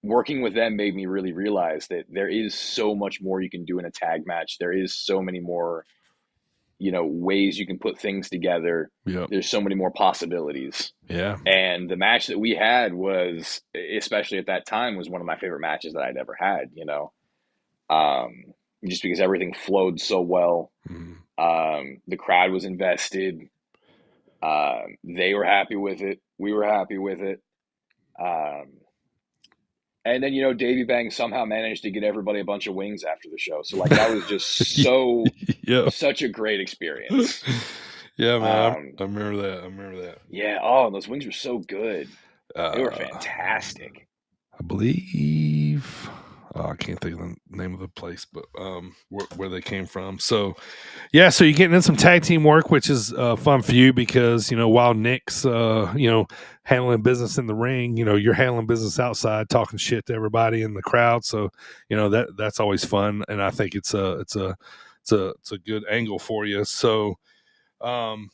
working with them made me really realize that there is so much more you can do in a tag match. There is so many more, ways you can put things together. Yep. There's so many more possibilities. Yeah. And the match that we had was, especially at that time, was one of my favorite matches that I'd ever had, um, just because everything flowed so well. Mhm. The crowd was invested. They were happy with it. We were happy with it. Um, and then, Davy Bang somehow managed to get everybody a bunch of wings after the show. So like that was just Yeah. such a great experience. Yeah, man. Um, I remember that. I remember that. yeah. Oh, those wings were so good. They were Uh, fantastic. I believe I can't think of the name of the place, but where they came from. So yeah, so you're getting in some tag team work, which is fun for you because while Nick's handling business in the ring, you're handling business outside, talking shit to everybody in the crowd. So that's always fun, and I think it's a good angle for you. Um,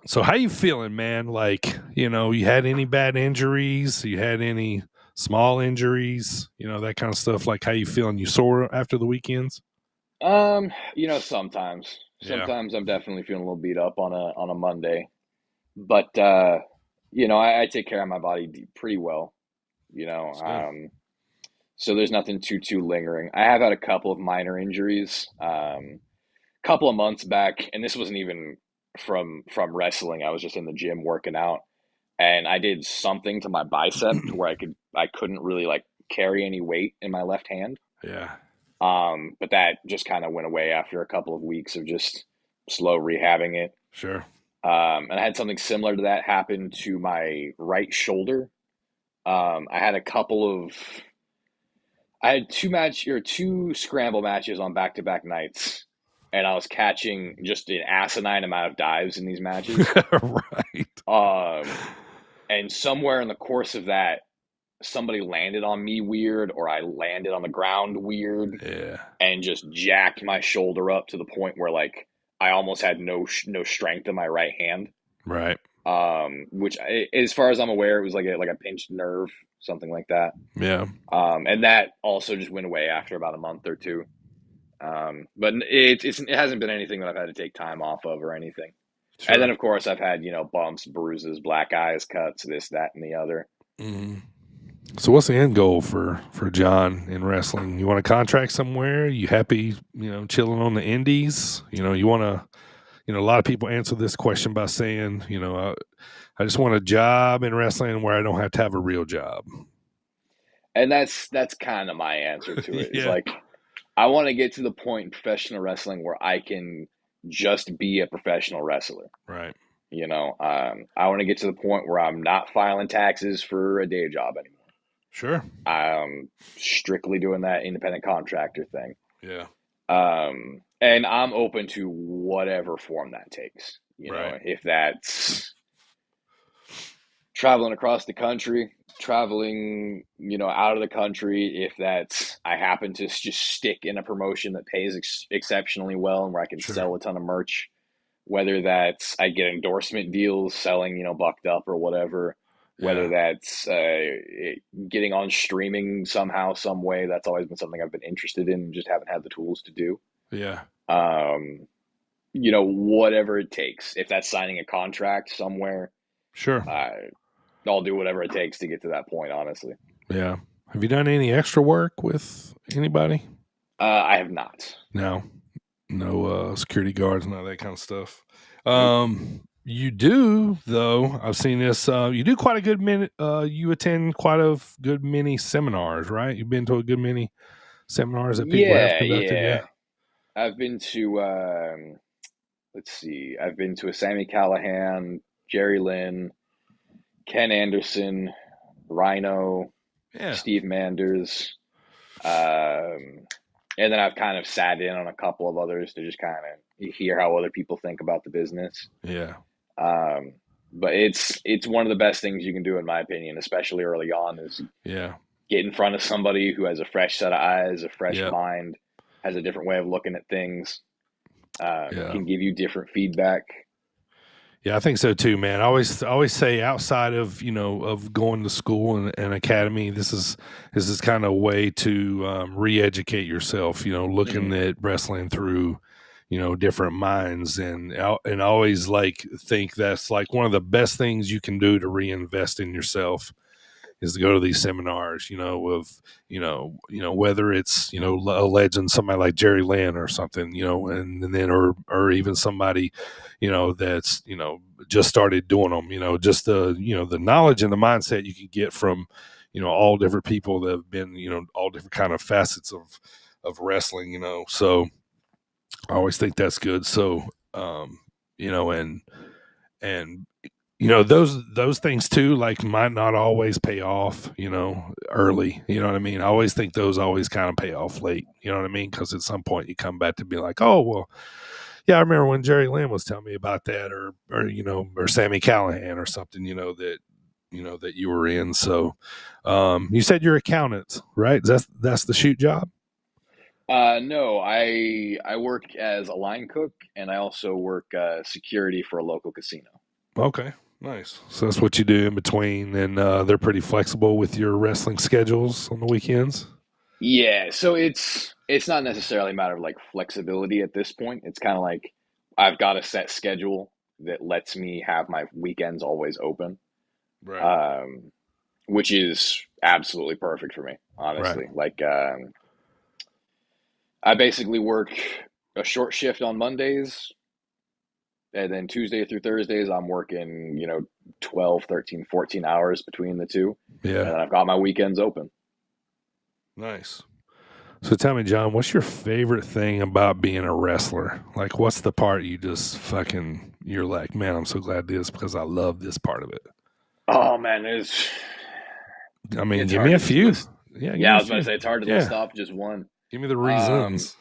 so how you feeling, man? Like, you had any bad injuries? You had any small injuries? That kind of stuff. Like, how you feeling? You sore after the weekends? Sometimes, Yeah. sometimes I'm definitely feeling a little beat up on a Monday, but I take care of my body pretty well. You know, That's good. so there's nothing too lingering. I have had a couple of minor injuries, couple of months back, and this wasn't even from wrestling. I was just in the gym working out, and I did something to my bicep to where I couldn't really like carry any weight in my left hand. Yeah. But that just kind of went away after a couple of weeks of just slow rehabbing it. Sure. And I had something similar to that happen to my right shoulder. I had a couple of I had two scramble matches on back to back nights, and I was catching just an asinine amount of dives in these matches. Right. Um, and somewhere in the course of that, somebody landed on me weird, or I landed on the ground weird, Yeah. and just jacked my shoulder up to the point where like I almost had no strength in my right hand. Right. Which as far as I'm aware, it was like a pinched nerve, something like that. Yeah. And that also just went away after about a month or two. But it hasn't been anything that I've had to take time off of or anything. And Sure. then of course I've had bumps, bruises, black eyes, cuts, this, that, and the other. Mhm. So what's the end goal for John in wrestling? You want to contract somewhere? You happy, chilling on the indies? You want to, a lot of people answer this question by saying, I just want a job in wrestling where I don't have to have a real job. And that's kind of my answer to it. Is Yeah. like I want to get to the point in professional wrestling where I can just be a professional wrestler. Right. I want to get to the point where I'm not filing taxes for a day job anymore. Sure. I'm strictly doing that independent contractor thing. Yeah. And I'm open to whatever form that takes. Right. If that's traveling across the country, traveling, out of the country, if that's I happen to just stick in a promotion that pays exceptionally well and where I can Sure. sell a ton of merch, whether that's I get endorsement deals selling, bucked up or whatever, whether Yeah. that's getting on streaming somehow, some way. That's always been something I've been interested in, just haven't had the tools to do. Yeah. Um, whatever it takes. If that's signing a contract somewhere, Sure. I'll do whatever it takes to get to that point, honestly. Yeah. Have you done any extra work with anybody? I have not. No. No security guards, none of that kind of stuff. Nope. You do though. I've seen this. You do quite a good many. You attend quite a good many seminars, right? You've been to a good many seminars that people have Yeah, conducted. Yeah. yeah. I've been to, let's see, I've been to a Sammy Callahan, Jerry Lynn, Ken Anderson, Rhino, Yeah. Steve Manders. And then I've kind of sat in on a couple of others to just kind of hear how other people think about the business. Yeah. Um, but it's one of the best things you can do, in my opinion, especially early on, is Yeah. get in front of somebody who has a fresh set of eyes, a fresh Yep. mind, has a different way of looking at things, Yeah. can give you different feedback. Yeah, I think so too, man. I always say outside of of going to school and academy, this is kind of a way to re-educate yourself. Looking Mm-hmm. at wrestling through different minds, and I always like think that's like one of the best things you can do to reinvest in yourself is to go to these seminars, of whether it's a legend, somebody like Jerry Lynn or something, and then or even somebody, that's just started doing them, just the knowledge and the mindset you can get from all different people that have been all different kind of facets of wrestling, so I always think that's good. So and those things too, like, might not always pay off early, what I mean. I always think those always kind of pay off late, what I mean, because at some point you come back to be like, oh well, yeah, I remember when Jerry Lynn was telling me about that, or Sammy Callahan or something, that you were in. So you said you're accountants, right? That's the shoot job. No, I work as a line cook, and I also work security for a local casino. Okay, nice. So that's what you do in between, and they're pretty flexible with your wrestling schedules on the weekends. Yeah, so it's not necessarily a matter of like flexibility at this point. It's kind of like I've got a set schedule that lets me have my weekends always open, Right. um, which is absolutely perfect for me, Right. honestly. Like I basically work a short shift on Mondays, and then Tuesday through Thursdays I'm working, 12, 13, 14 hours between the two, and Yeah. then I've got my weekends open. Nice. So tell me, John, what's your favorite thing about being a wrestler? Like, what's the part you just fucking, you're like, man, I'm so glad this because I love this part of it. Oh man, there's I mean, it's give me hard a to just few. list. Yeah, give Yeah, me I a was about to few. say it's hard to list Yeah, off just one. give me the Um, reasons.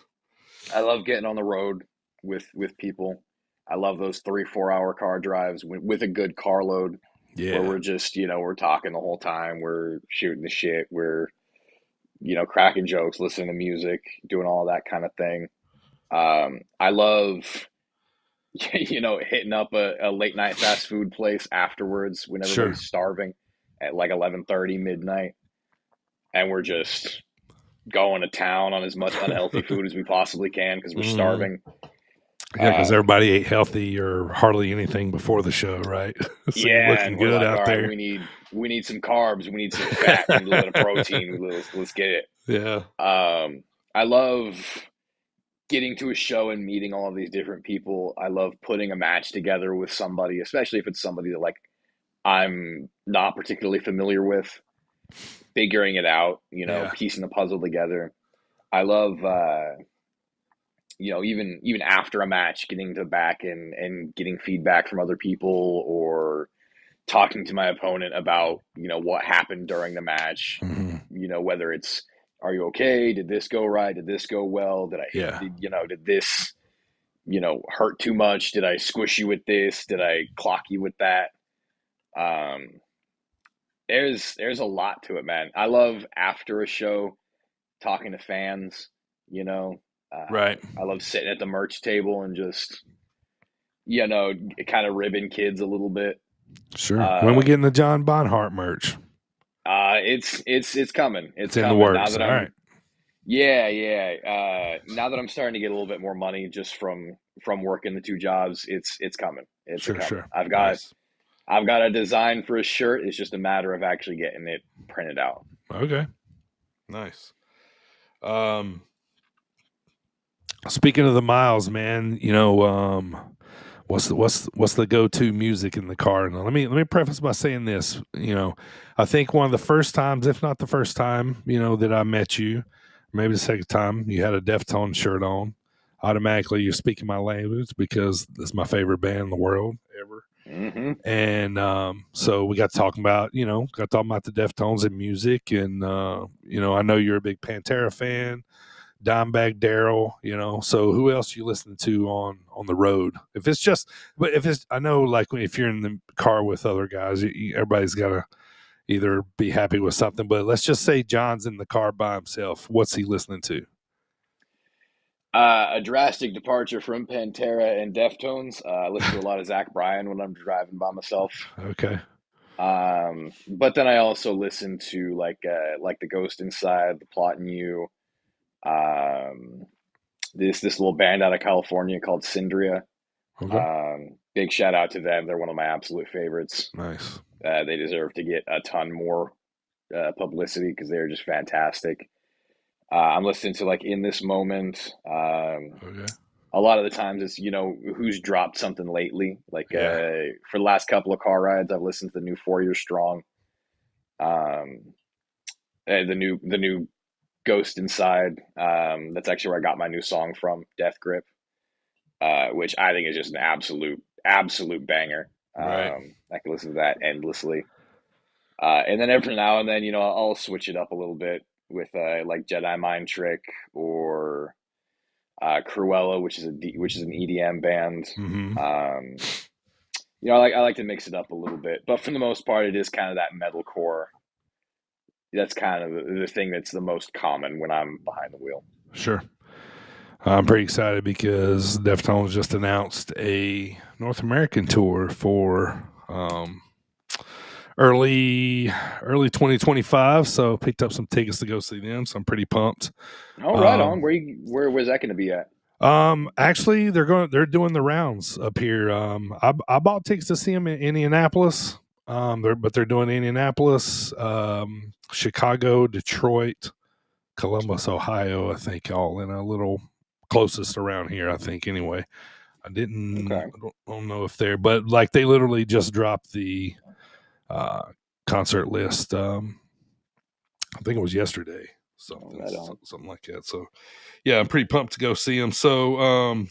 I love getting on the road with people. I love those 3 4 hour car drives with a good car load where Yeah, we're just we're talking the whole time, we're shooting the shit, we're cracking jokes, listening to music, doing all that kind of thing. I love hitting up a late night fast food place afterwards when sure. everybody's starving at like 11:30 midnight, and we're just going to town on as much unhealthy food as we possibly can because we're Hmm. starving. Yeah, because Um, everybody ate healthy or hardly anything before the show, right? So you're yeah, looking and we're good like, all out right, there. we need some carbs, we need some fat, we need a little bit of protein. Let's get it. Yeah, I love getting to a show and meeting all of these different people. I love putting a match together with somebody, especially if it's somebody that like I'm not particularly familiar with, figuring it out, Yeah. piecing the puzzle together. I love, even after a match, getting to back and getting feedback from other people, or talking to my opponent about, what happened during the match, Hmm. whether it's, are you okay? Did this go right? Did this go well? Did I hit, Yeah. did this, hurt too much? Did I squish you with this? Did I clock you with that? Um, there's a lot to it, man. I love after a show talking to fans, you know. Right. I love sitting at the merch table and just, kind of ribbing kids a little bit. Sure. When we Um, getting the John Bonhart merch? it's coming. It's It's in the coming now works. that All right. yeah. Now that I'm starting to get a little bit more money just from working the two jobs, it's coming. It's a Sure. coming. Sure. I've got Nice. I've got a design for a shirt. It's just a matter of actually getting it printed out. Okay. Nice. Um, Speaking of the miles, man, what's the go to music in the car? Now, let me preface by saying this. I think one of the first times, if not the first time, that I met you, maybe the second time, you had a Deftones shirt on. Automatically, you're speaking my language because it's my favorite band in the world ever. Hmm. And so we got talking about the Deftones and music, and I know you're a big Pantera fan. Dimebag Daryl, So who else you listening to on the road? But if it's, I know, like if you're in the car with other guys, everybody's got to either be happy with something. But let's just say John's in the car by himself. What's he listening to? A drastic departure from Pantera and Deftones. I listen to a lot of Zach Bryan when I'm driving by myself. Okay, But then I also listen to like the Ghost Inside, the Plot in You, um, this little band out of California called Syndria. okay, Big shout out to them. They're one of my absolute favorites. nice. They deserve to get a ton more publicity because they're just fantastic. I'm listening to like In This Moment. Okay, A lot of the times it's, who's dropped something lately. Like yeah, for the last couple of car rides, I've listened to the new 4 Year Strong, um, the new Ghost Inside. That's actually where I got my new song from, Death Grip, which I think is just an absolute banger. right, I can listen to that endlessly. And then every now and then, I'll switch it up a little bit with like Jedi Mind Trick, or Cruella, which is an EDM band. mm-hmm. Um, I like to mix it up a little bit, but for the most part, it is kind of that metalcore. That's kind of the thing that's the most common when I'm behind the wheel. Sure. I'm pretty excited because Deftones just announced a North American tour for early 2025. So picked up some tickets to go see them. So I'm pretty pumped. Oh, right on. Um, Where's that going to be at? Actually, they're doing the rounds up here. I bought tickets to see them in Indianapolis. They're doing Indianapolis, Chicago, Detroit, Columbus, Ohio. I think all in a little closest around here. I think anyway. Okay. I don't know if they're, but like they literally just dropped the uh, concert list. I think it was yesterday, Oh, right on. something like that. So yeah, I'm pretty pumped to go see them. So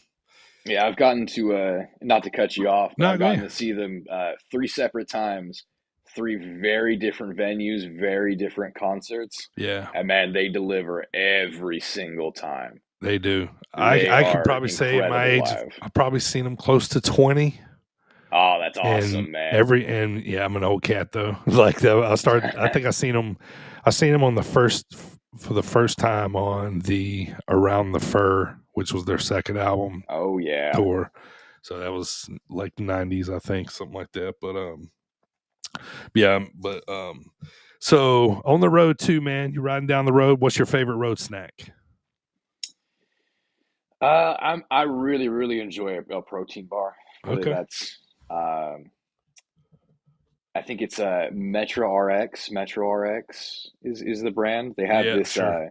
Yeah, I've gotten to not to cut you off, but no, I've go gotten ahead. to see them three separate times, three very different venues, very different concerts, Yeah, and man, they deliver every single time. they do. They I could are probably say at my incredible age, live. I've probably seen them close to 20. Oh, that's And awesome, man. yeah, I'm an old cat though. I think I seen them on for the first time on the Around the Fur, which was their second album Oh yeah. tour. So that was like '90s, I think, something like that. Yeah, but so on the road too, man. You riding down the road. What's your favorite road snack? I really really enjoy a protein bar, whether Okay. that's um, I think it's Metro RX. Metro RX is the brand. They have Yeah, this sure.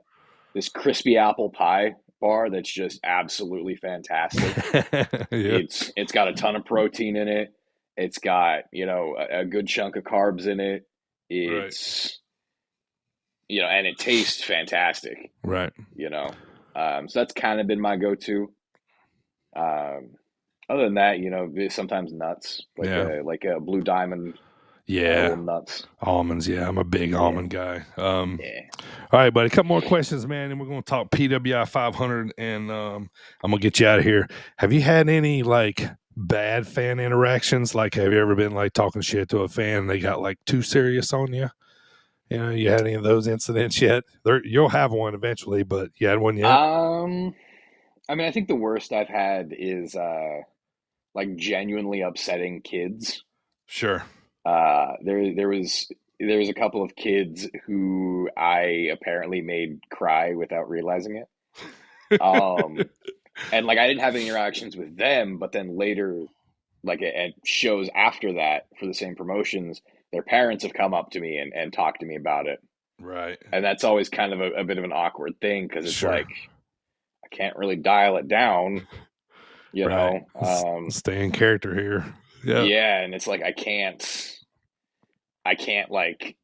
this crispy apple pie bar that's just absolutely fantastic. Yeah. It's got a ton of protein in it, It's got, a good chunk of carbs in it. Right. It's, and it tastes fantastic, Right. you know. So that's kind of been my go-to. Um, Other than that, sometimes nuts, like Yeah. a Blue Diamond, Yeah. little nuts. Almonds. Yeah. I'm a big Yeah, almond guy. yeah. All right, buddy. A couple more questions, man, and we're going to talk PWI 500, and I'm going to get you out of here. Have you had any like bad fan interactions? Like, have you ever been like talking shit to a fan and they got like too serious on you? You had any of those incidents yet? You'll have one eventually, but you had one yet? Um, I mean, I think the worst I've had is like genuinely upsetting kids. Sure. There was a couple of kids who I apparently made cry without realizing it. Um, and like I didn't have any interactions with them, but then later, like at shows after that for the same promotions, their parents have come up to me and talked to me about it. Right. And that's always kind of a bit of an awkward thing because it's Sure. like I can't really dial it down, you Right. know. Stay in character here. Yeah. Yeah, and it's like I can't like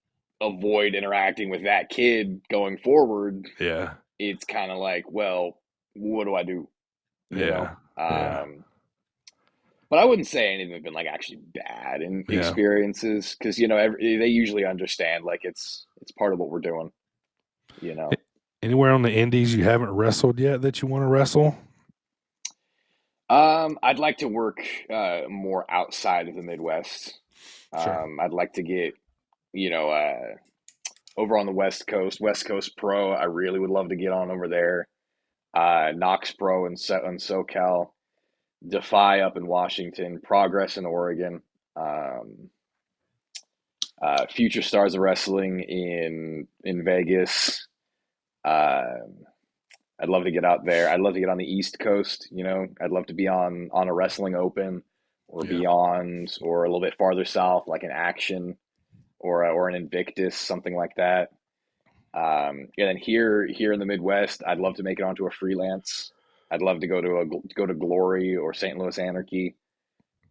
avoid interacting with that kid going forward. Yeah. It's kind of like, well, what do I do? You know? Yeah. Yeah. But I wouldn't say any of them have been like actually bad in Yeah. experiences because they usually understand like it's part of what we're doing. You know. Anywhere on the indies you haven't wrestled yet that you want to wrestle? I'd like to work more outside of the Midwest. Sure. I'd like to get you know over on the West Coast, West Coast Pro. I really would love to get on over there. Knox Pro in SoCal, Defy up in Washington, Progress in Oregon, um, Future Stars of Wrestling in Vegas. Um I'd love to get out there. I'd love to get on the East Coast. I'd love to be on a Wrestling Open or Yeah. Beyond or a little bit farther south, like an Action or an Invictus, something like that. And then here in the Midwest, I'd love to make it onto a freelance. I'd love to go to Glory or St. Louis Anarchy.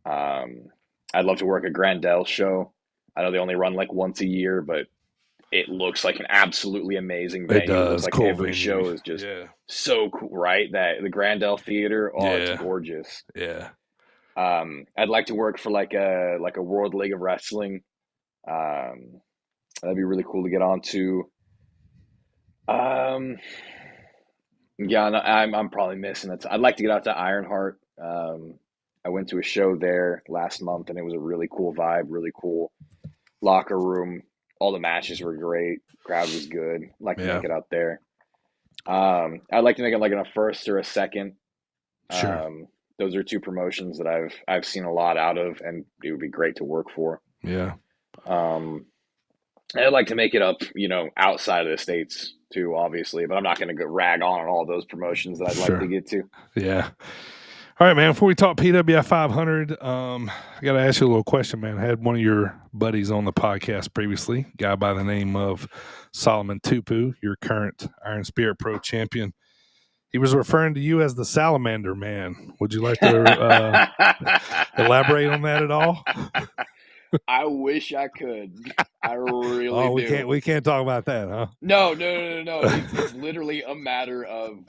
Um, I'd love to work a Grandel show. I know they only run like once a year, but it looks like an absolutely amazing It venue. It looks does. like Cool every venue. show is just Yeah. so cool, right? That the Grandel Theater, oh, it's Yeah. gorgeous. Yeah. I'd like to work for like a World League of Wrestling. Um, that'd be really cool to get onto. Um, yeah, no, I'm probably missing it. I'd like to get out to Ironheart. I went to a show there last month, and it was a really cool vibe, really cool locker room. All the matches were great. Crowd was good. I'd like to Yeah. make it out there. I'd like to make it like in a first or a second. Sure. Those are two promotions that I've seen a lot out of, and it would be great to work for. Yeah. Um, and I'd like to make it up, outside of the states too, obviously. But I'm not going to go rag on all those promotions that I'd like to Sure. get to. Yeah. All right, man. Before we talk PWI 500, I got to ask you a little question, man. I had one of your buddies on the podcast previously, a guy by the name of Solomon Tupu, your current Iron Spirit Pro champion. He was referring to you as the Salamander Man. Would you like to elaborate on that at all? I wish I could. I really Oh, do. we can't talk about that, huh? No, no, no, no, no. It's literally a matter of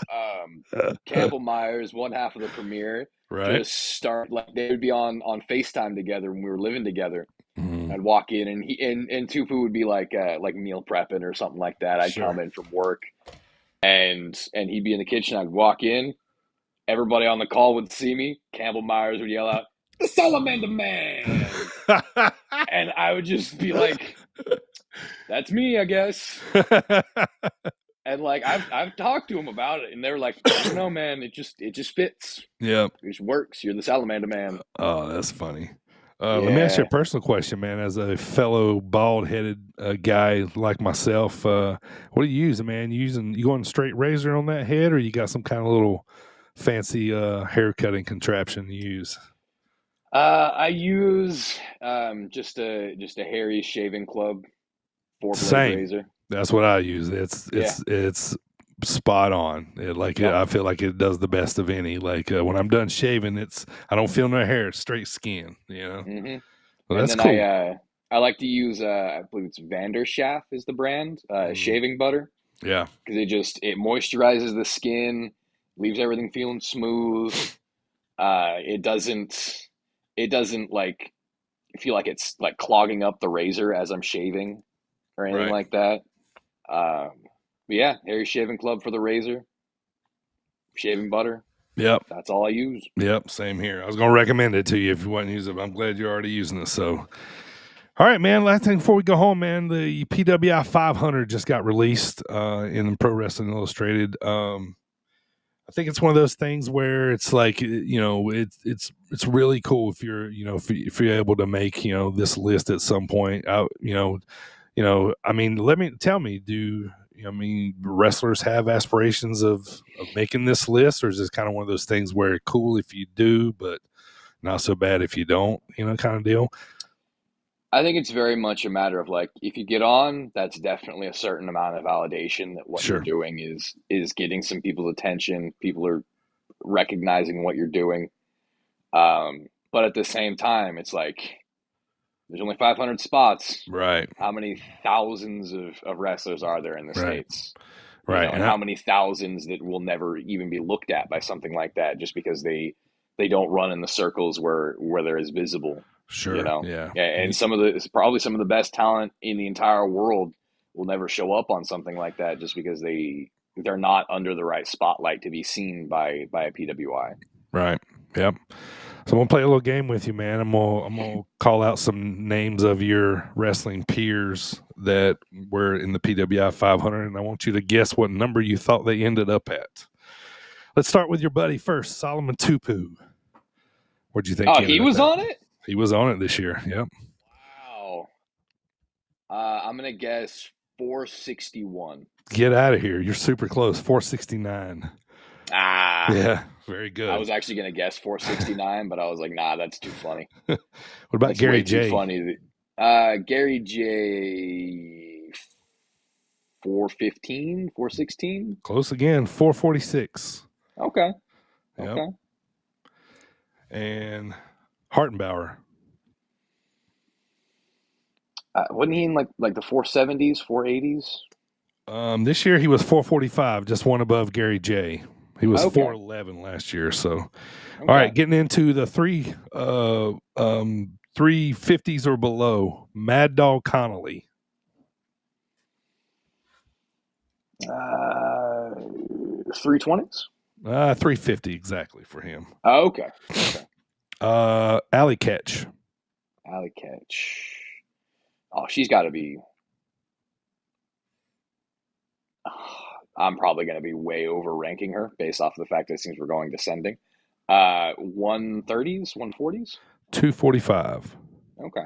Campbell Myers, one half of the premiere, Right. just start like they would be on FaceTime together when we were living together. Mhm. I'd walk in and and Tupu would be like meal prepping or something like that. I'd come Sure. in from work and he'd be in the kitchen. I'd walk in, everybody on the call would see me. Campbell Myers would yell out, "The Salamander Man!" And I would just be like, "That's me, I guess." And like I've talked to them about it, and they were like, "I don't know, man. It just fits. Yep. It just works. You're the Salamander Man." Oh, that's funny. Let me ask you a Yeah. personal question, man. As a fellow bald-headed guy like myself, what do you use, man? You going straight razor on that head, or you got some kind of little fancy hair cutting contraption you use? I use just a hairy shaving club, 4-blade Same. razor. That's what I use. It's Yeah. it's it's spot on. I feel like it does the best of any. Like when I'm done shaving, I don't feel no hair. It's straight skin. Mm-hmm. Well, And that's then cool. I like to use I believe it's Vanderschaft is the brand Mm, shaving butter yeah. because it moisturizes the skin, leaves everything feeling smooth. It doesn't like feel like it's like clogging up the razor as I'm shaving or anything Right. like that. Um, but yeah, Harry Shaving Club for the razor, shaving butter. Yep. That's all I use. Yep. Same here. I was going to recommend it to you if you wasn't using it. But I'm glad you're already using it. So, all right, man. Last thing before we go home, man, the PWI 500 just got released in Pro Wrestling Illustrated. I think it's one of those things where it's like it's really cool if you're if you're able to make this list at some point. I mean, tell me, wrestlers have aspirations of making this list, or is this kind of one of those things where cool if you do, but not so bad if you don't, kind of deal? I think it's very much a matter of like if you get on, that's definitely a certain amount of validation that what you're Sure. doing is getting some people's attention. People are recognizing what you're doing. But at the same time, it's like there's only 500 spots. Right. How many thousands of wrestlers are there in the Right. States? Right. And how many thousands that will never even be looked at by something like that just because they don't run in the circles where they're as visible, Sure. Yeah. And probably some of the best talent in the entire world will never show up on something like that just because they're not under the right spotlight to be seen by a PWI. Right. Yep. So I'm gonna play a little game with you, man. I'm gonna call out some names of your wrestling peers that were in the PWI 500, and I want you to guess what number you thought they ended up at. Let's start with your buddy first, Solomon Tupu. Where'd you think Oh, he he ended up was at? on it? He was on it this year. Yep. Wow. I'm gonna guess 461. Get out of here. You're super close. 469. Ah, Yeah. Very I good. was actually gonna guess 469, but I was like, nah, that's too funny. What about That's Gary way too J? funny. Gary J 415, 416. Close again. 446. Okay. Yep. Okay. And Hartenbauer. Wasn't he in like the 470s, 480s? This year he was 445, just one above Gary J. He was Okay. 411 last year. So, all Okay. right, getting into the 350s or below. Mad Dog Connolly. 320s? 350 exactly for him. Oh, okay. Okay. Alley Catch. Alley Catch. Oh, she's got to be. I'm probably going to be way over ranking her based off of the fact that since we're going descending. 130s, 140s? 245. Okay.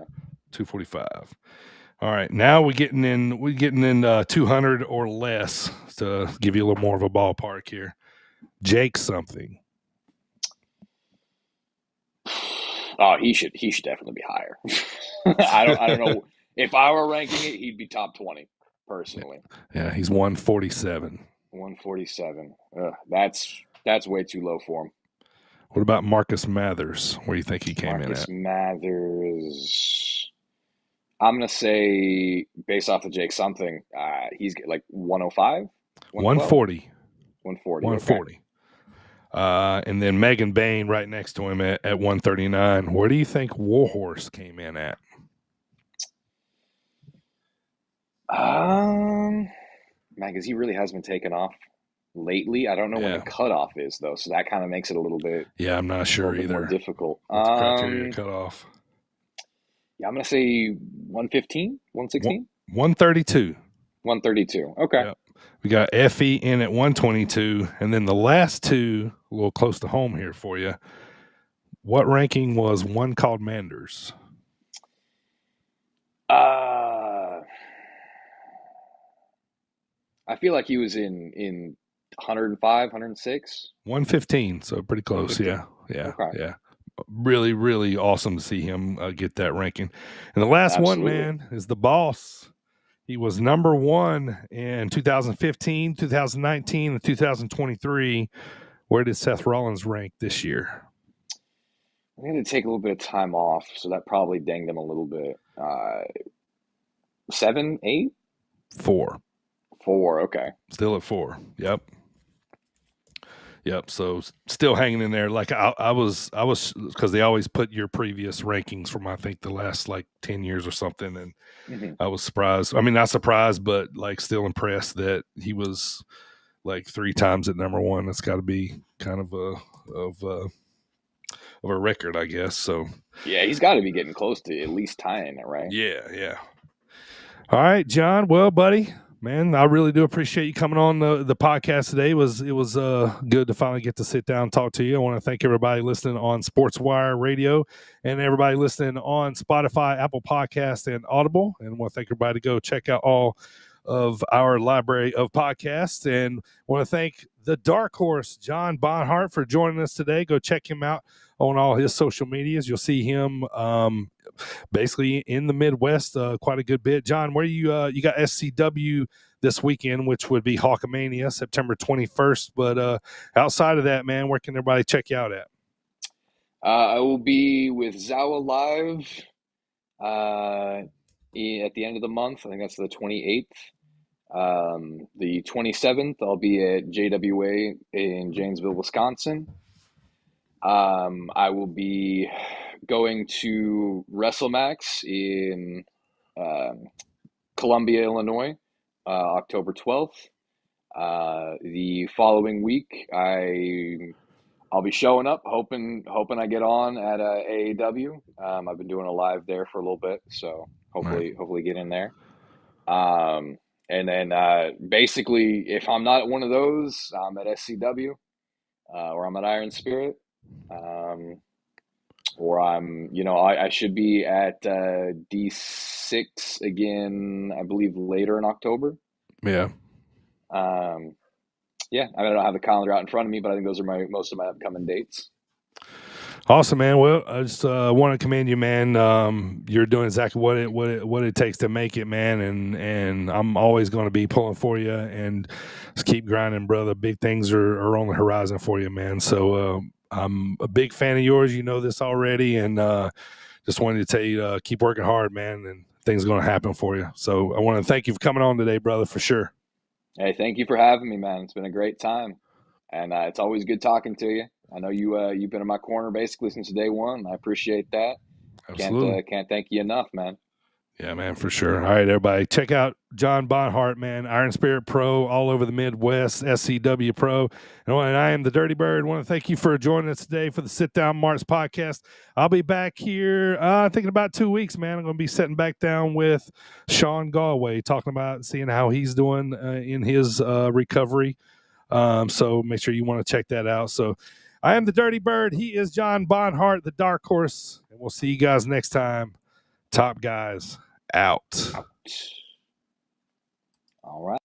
245. All right, now we're getting in 200 or less to give you a little more of a ballpark here. Jake something. Oh, he should definitely be higher. I don't know if I were ranking it, he'd be top 20 personally. Yeah, he's 147. 147. That's way too low for him. What about Marcus Mathers? Where do you think he came Marcus in Mathers. I'm gonna say based off of Jake something, he's like 105, at? 140. 140. 140. Okay. And then Megan Bain right next to him at 139. Where do you think Warhorse came in at? Man, because he really has been taken off lately. I don't know when the cutoff is though, so that kind of makes it a little bit. Yeah, I'm not sure either. More difficult. What's the criteria cutoff? Yeah, I'm gonna say 115, 116, 132. 132. Okay. Yep. We got Effie in at 122, and then the last two, a little close to home here for you. What ranking was one called Manders? I feel like he was in 105, 106. 115, so pretty close. 115. Yeah. Okay. Yeah. Really, really awesome to see him get that ranking. And the last one, man, is the boss, He was number one in 2015, 2019, and 2023. Where did Seth Rollins rank this year? I had to take a little bit of time off, so that probably dinged him a little bit. 7, 8, 4. 4. Okay. Still at 4. Yep. So still hanging in there. Like I was because they always put your previous rankings from I think the last like 10 years or something, and Mhm. I was surprised. I mean, not surprised, but like still impressed that he was like 3 times at number one. That's got to be kind of a record, I guess. So Yeah, he's got to be getting close to at least tying it, right? yeah. All right, John. Well, buddy, man, I really do appreciate you coming on the podcast today. It was good to finally get to sit down and talk to you. I want to thank everybody listening on SportsWire Radio and everybody listening on Spotify, Apple Podcasts, and Audible. And I want to thank everybody to go check out all of our library of podcasts. And I want to thank the Dark Horse, John Bonhart, for joining us today. Go check him out on all his social medias. You'll see him basically in the Midwest quite a good bit. John, where you got SCW this weekend, which would be Hawkamania, September 21st. But outside of that, man, where can everybody check you out at? I will be with Zawa Live at the end of the month. I think that's the 28th. The 27th, I'll be at JWA in Janesville, Wisconsin. I will be going to WrestleMax in Columbia, Illinois, October 12th. The following week, I'll be showing up, hoping I get on at AAW. I've been doing a live there for a little bit, so hopefully get in there. And then basically, if I'm not at one of those, I'm at SCW or I'm at Iron Spirit. Or I should be at D6 again, I believe later in October. Yeah. Yeah, I don't have the calendar out in front of me, but I think those are most of my upcoming dates. Awesome, man. Well, I just want to commend you, man. You're doing exactly what it takes to make it, man. And I'm always going to be pulling for you, and just keep grinding, brother. Big things are on the horizon for you, man. So I'm a big fan of yours. You know this already, and just wanted to tell you keep working hard, man, and things are going to happen for you. So I want to thank you for coming on today, brother, for sure. Hey, thank you for having me, man. It's been a great time, and it's always good talking to you. I know you've been in my corner basically since day one. I appreciate that. Absolutely. Can't thank you enough, man. Yeah, man, for sure. All right, everybody, check out John Bonhart, man, Iron Spirit Pro, all over the Midwest, SCW Pro. And I am the Dirty Bird. I want to thank you for joining us today for the Sit Down Marks podcast. I'll be back here, thinking about 2 weeks, man. I'm going to be sitting back down with Sean Galway, talking about seeing how he's doing in his recovery. So make sure you want to check that out. So I am the Dirty Bird. He is John Bonhart, the Dark Horse. And we'll see you guys next time. Top guys out. All right.